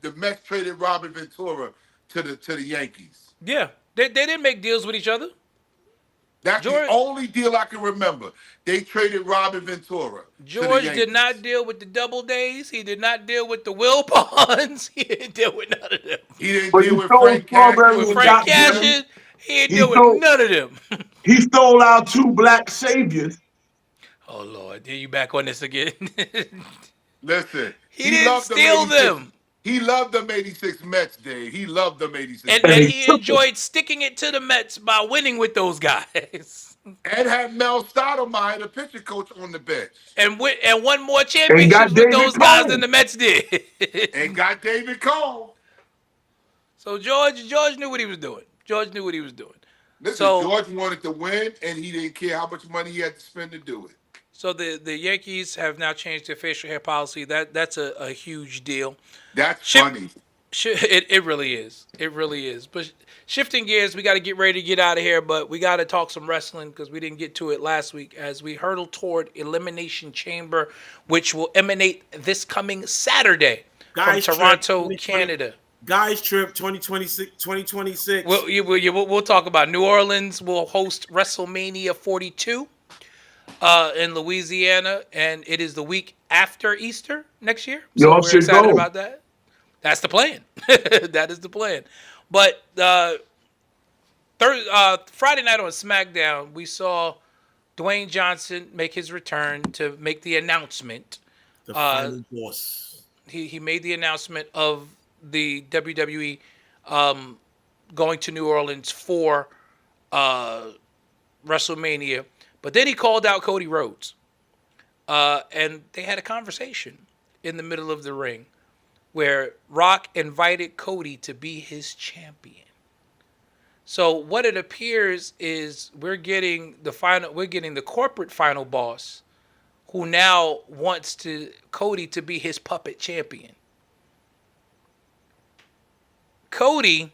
The Mets traded Robin Ventura to the Yankees. Yeah, they didn't make deals with each other. That's George- the only deal I can remember. They traded Robin Ventura. to the George did Yankees. not deal with the Double Days. He did not deal with the Will Bonds. He didn't deal with none of them. He didn't But deal he with sold Frank Strawberry Cashin. With and Frank got Cashin, he didn't He deal with sold- none of them. He stole our 2 black saviors. Oh Lord, here you back on this again. Listen, he didn't loved the steal Lady them. He loved them '86 Mets, Dave. He loved them '86 And And Mets. and he he took it enjoyed sticking it to the Mets by winning with those guys. And had Mel Stottlemyre, the pitcher coach, on the bench. And won more and championships got with David those guys than Cone. the Mets did. And got David Cole. So George knew what he was doing. George knew what he was doing. Listen, So George wanted to win, and he didn't care how much money he had to spend to do it. so the Yankees have now changed their facial hair policy. That's a huge deal. That's Ship, funny. it really is. It really is. But shifting gears, we got to get ready to get out of here. But we got to talk some wrestling because we didn't get to it last week as we hurtle toward Elimination Chamber, which will emanate this coming Saturday Guys from Trip Toronto, 2020 Canada. Guys Trip 2026. We'll talk about New Orleans will host WrestleMania 42 in Louisiana, and it is the week after Easter next year. So Y'all we're should excited go. about that. That's the plan. That is the plan. But Friday night on SmackDown, we saw Dwayne Johnson make his return to make the announcement. The final boss. He made the announcement of the WWE going to New Orleans for WrestleMania. But then he called out Cody Rhodes. And they had a conversation in the middle of the ring where Rock invited Cody to be his champion. So what it appears is we're getting the corporate final boss who now wants Cody to be his puppet champion. Cody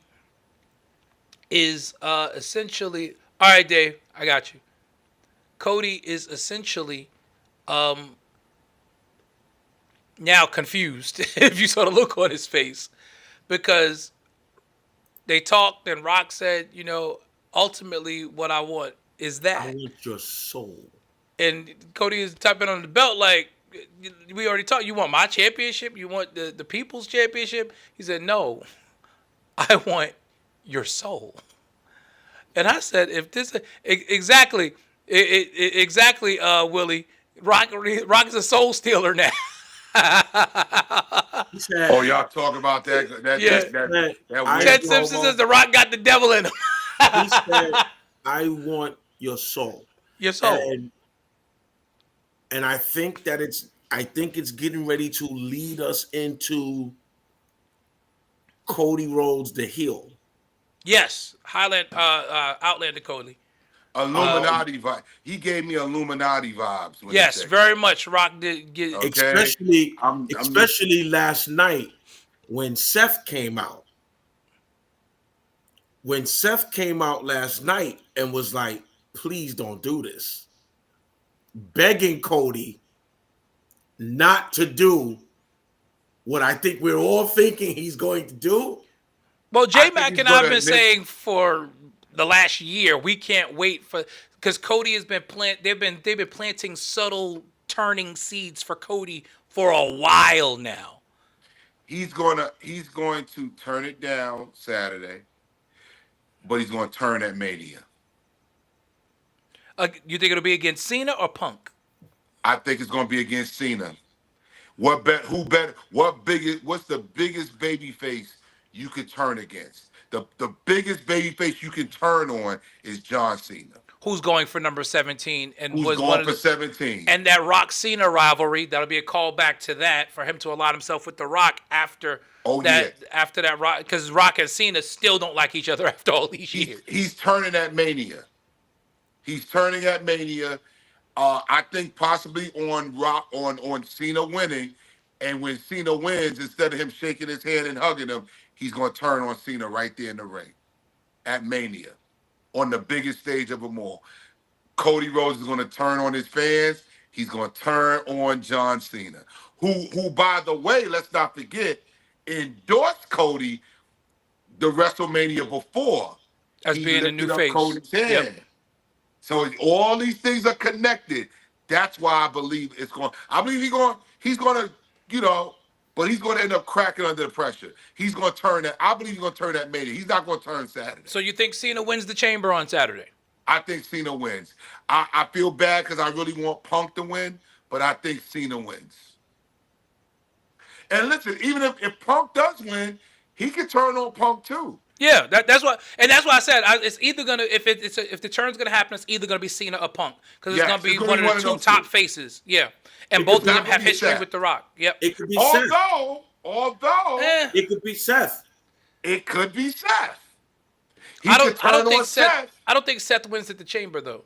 is essentially, all right, Dave, I got you. Cody is essentially now confused, if you saw the look on his face, because they talked and Rock said, ultimately what I want is that. I want your soul. And Cody is tapping on the belt like, we already talked. You want my championship? You want the people's championship? He said, no, I want your soul. And I said, if this exactly, Willie, Rock is a soul stealer now. He said, Oh, y'all talk about that? Yeah. That Ted weird Simpson promo? says the Rock got the devil in him. he said, I want your soul. Your soul. And I think that it's getting ready to lead us into Cody Rhodes the heel. Yes, Outlander Cody. Illuminati vibe. He gave me Illuminati vibes. When he Yes, said very that. much. Rock did get. Okay. Especially last night when Seth came out. When Seth came out last night and was like, please don't do this. Begging Cody not to do what I think we're all thinking he's going to do. Well, I J think Mac he's and I've gonna been admit- saying for the last year we can't wait for because Cody has been they've been planting subtle turning seeds for Cody for a while now. He's going to turn it down Saturday, but he's going to turn at Mania. You think it'll be against Cena or Punk? I think it's going to be against Cena. What's the biggest baby face you could turn against? The biggest baby face you can turn on is John Cena. Who's going for number 17 and Who's was going one of for the 17? and that Rock Cena rivalry, that'll be a callback to that for him to align himself with The Rock after after that Rock, because Rock and Cena still don't like each other after all these years. He's turning at Mania. I think possibly on Cena winning, and when Cena wins, instead of him shaking his hand and hugging him, he's going to turn on Cena right there in the ring at Mania on the biggest stage of them all. Cody Rhodes is going to turn on his fans. He's going to turn on John Cena, who, by the way, let's not forget, endorsed Cody the WrestleMania before. As He being a lifted new up face. Cody's hand. Yep. So all these things are connected. That's why I believe it's going. I believe he's going to, but he's going to end up cracking under the pressure. He's going to turn that. I believe he's going to turn that Mania. He's not going to turn Saturday. So you think Cena wins the Chamber on Saturday? I think Cena wins. I feel bad because I really want Punk to win, but I think Cena wins. And listen, even if Punk does win, he can turn on Punk too. Yeah, that's why I said it's either gonna if the turn's gonna happen, it's either gonna be Cena or Punk because it's Yes, gonna be it's gonna one be of one the of two those top two. faces. Yeah, and It both could of them not have be history Seth. with The Rock. Yep. It could be Seth. Although Eh, It could be Seth. it could be Seth. He I could don't. I turn don't think on Seth. Seth. I don't think Seth wins at the Chamber though.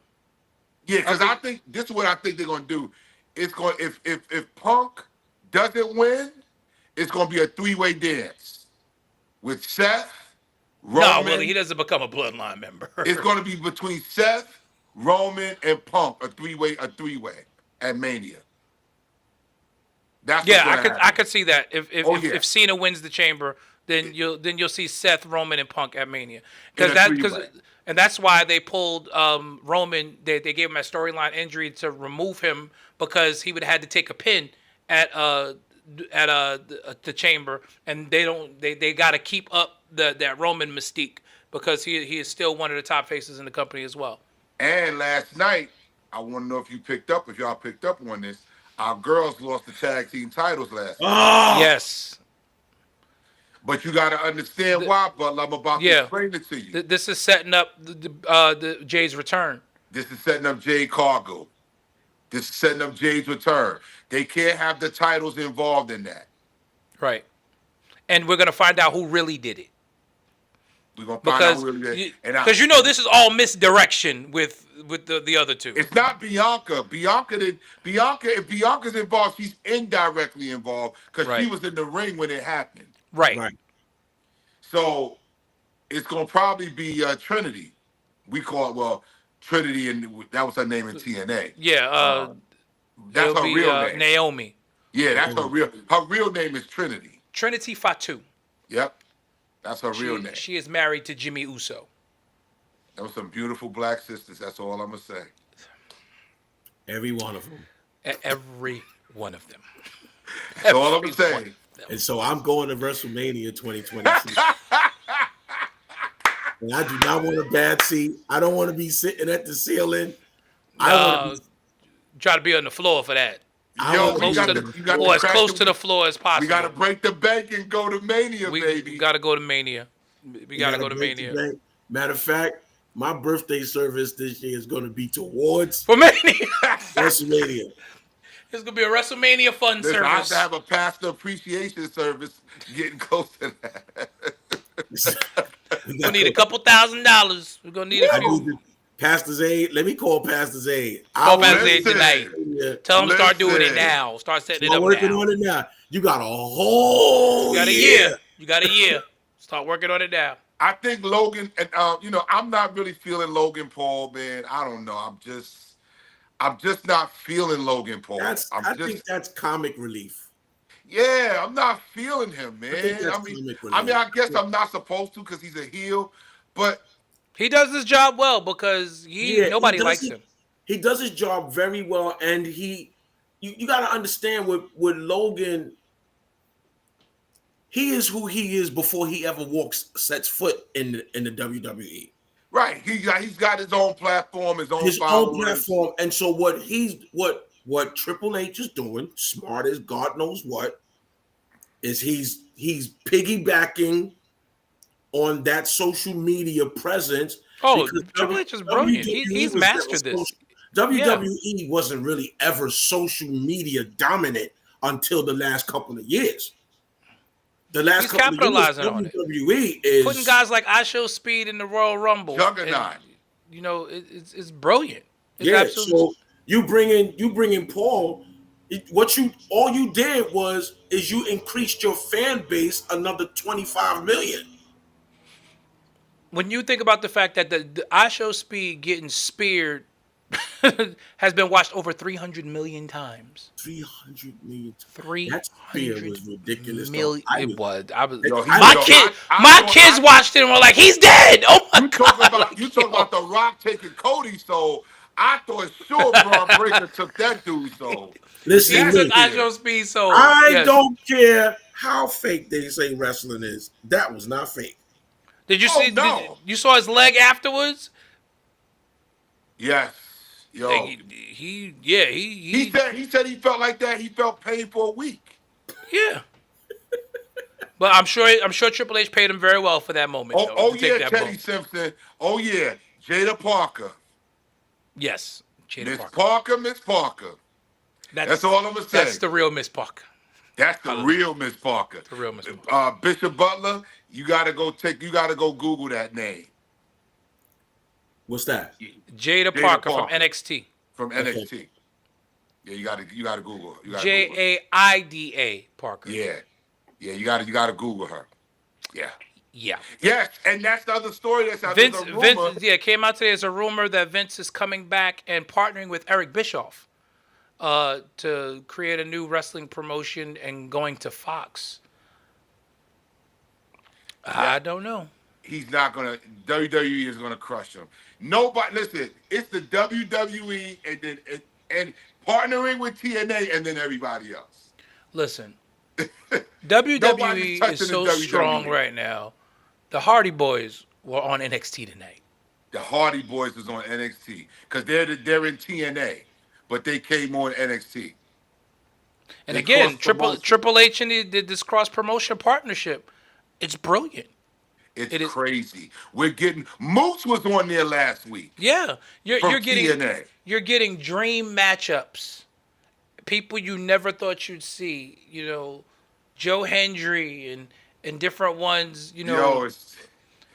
Yeah, because I I think this is what I think they're gonna do. It's going if Punk doesn't win, it's gonna be a 3-way dance with Seth, No, Roman. Willie, he doesn't become a Bloodline member. It's gonna be between Seth, Roman, and Punk, a three-way at Mania. That's Yeah, what's gonna happen. I could see that Oh, yeah. if Cena wins the Chamber, then you'll see Seth, Roman, and Punk at Mania In a three-way. and that's why they pulled Roman. They gave him a storyline injury to remove him because he would have had to take a pin at the Chamber, and they got to keep up that Roman mystique because he is still one of the top faces in the company as well. And last night, I want to know if y'all picked up on this. Our girls lost the tag team titles last night. Oh, Yes. But you got to understand why, Butler. I'm about to Yeah. explain it to you. This is setting up the Jay's return. This is setting up Jade Cargill. This is setting up Jade's return. They can't have the titles involved in that. Right. And we're gonna find out who really did it. We're gonna find out Because who really did. because you know this is all misdirection with the other two. It's not Bianca. If Bianca's involved, she's indirectly involved because Right. she was in the ring when it happened. Right. right. So it's gonna probably be Trinity. We call it Trinity, and that was her name in TNA. Yeah. That's It'll her be real name. Naomi. Yeah, that's her real name is Trinity. Trinity Fatu. Yep, that's her real name. She is married to Jimmy Uso. That was some beautiful black sisters. That's all I'm gonna say. Every one of them. Every one of them. That's all I'm gonna say. And so I'm going to WrestleMania 2026. And I do not want a bad seat. I don't want to be sitting at the ceiling. I want to be Try to be on the floor for that. Yo, Close you to got the, to or as crack close the- to the floor as possible. We got to break the bank and go to Mania, baby. We got to go to Mania. We got to go to Mania. Today. Matter of fact, my birthday service this year is going to be towards For Mania. WrestleMania. It's going to be a WrestleMania fun Listen, I have service. to have a pastor appreciation service getting close to that. We need a couple $1,000. We're going to need a I few. need the Pastor's Aid. Let me call Pastor's Aid. Call I Pastor's Aid listen. tonight. Yeah. Tell them to start doing it Listen. now. Start setting it I'm up working now. on it now. You got a whole You got a year. You got a year. Start working on it now. I think Logan, and I'm not really feeling Logan Paul, man. I don't know. I'm just not feeling Logan Paul. I think that's comic relief. Yeah, I'm not feeling him, man. think that's comic relief. I guess I'm not supposed to because he's a heel, but He does his job well because nobody does likes it- him. He does his job very well, and you got to understand with Logan, he is who he is before he ever sets foot in the WWE. right, he's got his own platform, his own His followers. own platform, and so what Triple H is doing, smart as God knows what, is he's piggybacking on that social media presence. Oh, because Triple H is brilliant. WWE He's was mastered never this. WWE wasn't really ever social media dominant until the last couple of years. The last He's couple capitalizing of on years, it. WWE is Putting guys like I Show Speed in the Royal Rumble. Juggernaut. And, it's brilliant. It's yeah. absolutely. So you bring in Paul. All you did is you increased your fan base another 25 million. When you think about the fact that the I Show Speed getting speared has been watched over 300 million times. 300 million. 300 That spear was ridiculous. though. million. I It was- was. Yo, My kids watched it and were like, "He's dead!" Oh my You god! talk about The Rock taking Cody, so I thought sure Braun Breaker took that dude, so Listen, He to took me. I Show Speed. So I yes. don't care how fake they say wrestling is. That was not fake. Did you Oh, see? no. You saw his leg afterwards? yes. Yo. Like, he He said he felt like that. He felt pain for a week. yeah. But I'm sure Triple H paid him very well for that moment. Oh to take yeah, that Teddy bump. Simpson. Oh yeah, Jada Parker. Yes, Jada Miss Parker. Parker, Miss Parker. That's all I'm gonna say. That's the real Miss Parker. That's the real Miss Parker. The real Miss Parker. Bishop Butler, you gotta go Google that name. What's that? Jada Parker from NXT. From NXT. Yeah, you gotta Google her. Jaida Parker. Yeah. Yeah, you gotta Google her. Yeah. Yeah. Yes, and that's the other story that's out Vince, there. Vince, came out today as a rumor that Vince is coming back and partnering with Eric Bischoff to create a new wrestling promotion and going to Fox. I don't know. He's not gonna. WWE is gonna crush him. Nobody. Listen, it's the WWE and partnering with TNA and then everybody else. Listen, WWE is so strong right now. The Hardy Boys were on NXT tonight. The Hardy Boys is on NXT because they're in TNA, but they came on NXT. And again, Triple H and did this cross promotion partnership. It's brilliant. It's crazy. We're getting Moose was on there last week. Yeah, you're getting TNA. You're getting dream matchups. People you never thought you'd see. You know, Joe Hendry and different ones. You know,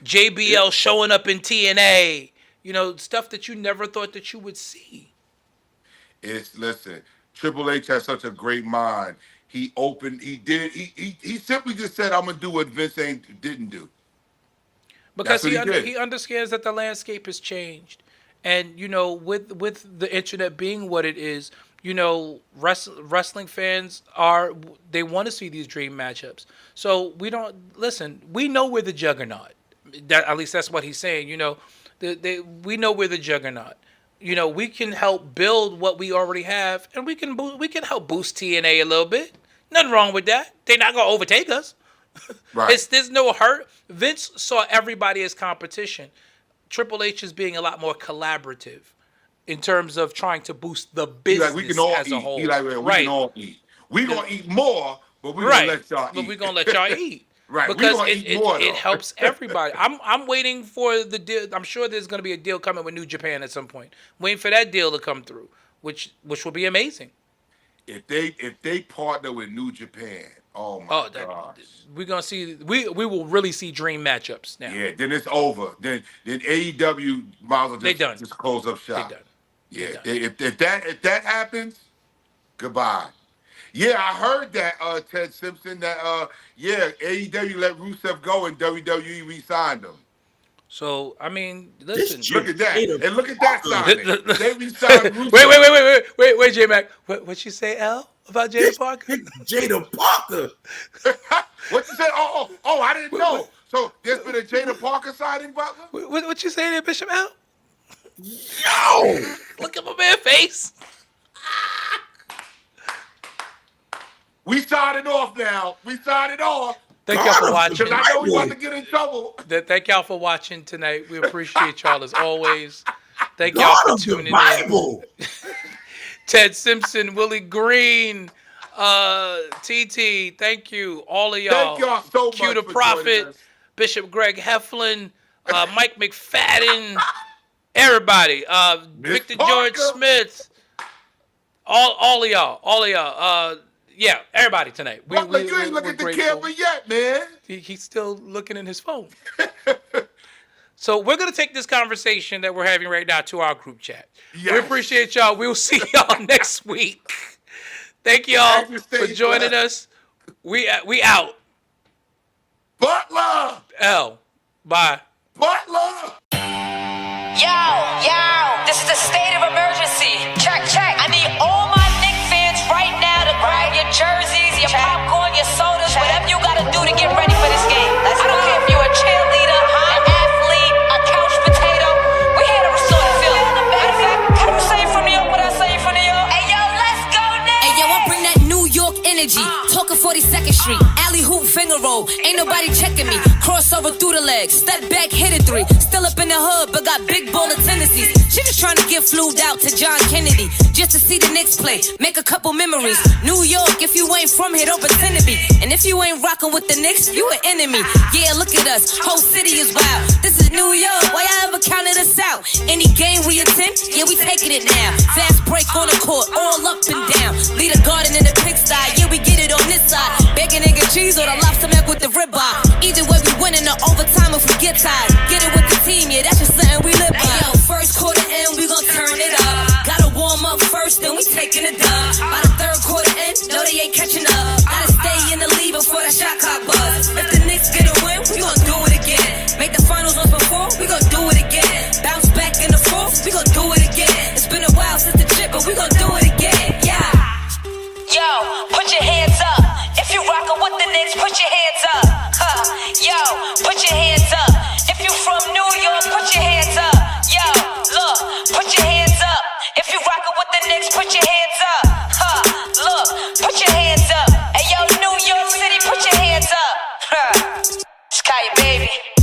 JBL showing up in TNA. You know, stuff that you never thought that you would see. Listen, Triple H has such a great mind. He simply just said, "I'm gonna do what Vince didn't do." Because he understands that the landscape has changed, and you know, with the internet being what it is, you know, wrestling fans they want to see these dream matchups. So we know we're the juggernaut. At least that's what he's saying. You know, we know we're the juggernaut. You know, we can help build what we already have, and we can help boost TNA a little bit. Nothing wrong with that. They're not gonna overtake us. Right. There's no hurt. Vince saw everybody as competition. Triple H is being a lot more collaborative in terms of trying to boost the business we can all as eat. a whole. We can all eat. We're gonna eat more, but we're gonna let y'all eat. But we're gonna let y'all eat. Right. Because it helps everybody. I'm waiting for the deal. I'm sure there's gonna be a deal coming with New Japan at some point. Waiting for that deal to come through, which will be amazing. If they partner with New Japan, oh my gosh. We're gonna see. We will really see dream matchups now. Yeah, then it's over. Then AEW might as well just close up shop. They done. If that happens, goodbye. Yeah, I heard that Ted Simpson that AEW let Rusev go and WWE re-signed him. So I mean, listen. Look at that, and look at that signing. They re-signed Rusev. Wait, J Mac. What you say, L, about Jada Parker? Jada Parker. What you say? Oh, I didn't know. So there's been a Jada Parker signing, Butler? What you say there, Bishop L? Yo! Look at my man's face. We started off now. Thank y'all for watching. Because I know we about to get in trouble. Thank y'all for watching tonight. We appreciate y'all as always. Thank y'all for tuning in. Ted Simpson, Willie Green, TT, thank you. All of y'all. Thank y'all so much. Q the Prophet, Bishop Greg Heflin, Mike McFadden, everybody. Victor George Smith. All of y'all. Yeah, everybody tonight. You ain't looking at the camera yet, man. He's still looking in his phone. So we're going to take this conversation that we're having right now to our group chat. Yes. We appreciate y'all. We'll see y'all next week. Thank y'all for joining us. We out. Butler. L. Bye. Butler. Yo, this is a state of emergency. Check. I need all my Knicks fans right now to grab your jerseys, your popcorn, your sodas, whatever you gotta do to get ready for this game. I don't care if you're a cheerleader, an athlete, a couch potato. We're here to restore the feeling. Matter of fact, can you say it from New York what I say from New York? Hey yo, let's go now. Hey yo, I bring that New York energy. Talking 42nd Street, alley hoop finger roll. Ain't nobody checking me. Crossover through the legs, step back, hit it three. Still up in the hood, but got big baller tendencies. She just trying to get flued out to John Kennedy just to see the Knicks play, make a couple memories. New York, if you ain't from here, don't pretend to be. And if you ain't rocking with the Knicks, you an enemy. Yeah, look at us, whole city is wild. This is New York, why y'all ever counted us out? Any game we attend, yeah, we taking it now. Fast break on the court, all up and down. Lead a garden in the pigsty, yeah, we get it on this side. Bacon, egg, and cheese or the lobster mac with the ribeye. Either way, we winning the overtime if we get tired. Get it with the team, yeah, that's just something we live by. Hey, yo, first quarter end, we gon' turn it up. Gotta warm up first, then we taking it dub. By the third quarter end, no, they ain't catching up. Gotta stay in the lead before that shot clock buzz. If the Knicks get a win, we gon' do it again. Make the finals once before, we gon' do it again. Bounce back in the fourth, we gon' do it again. It's been a while since the chip, but we gon' do it again, yeah. Yo, put your hands up. If you rockin' with the Knicks, put your hands up. Huh. Yo, put your hands up. If you from New York, put your hands up. Yo, look, put your hands up. If you rockin' with the Knicks, put your hands up. Huh. Look, put your hands up. Hey yo, New York City, put your hands up. Huh. Sky, baby.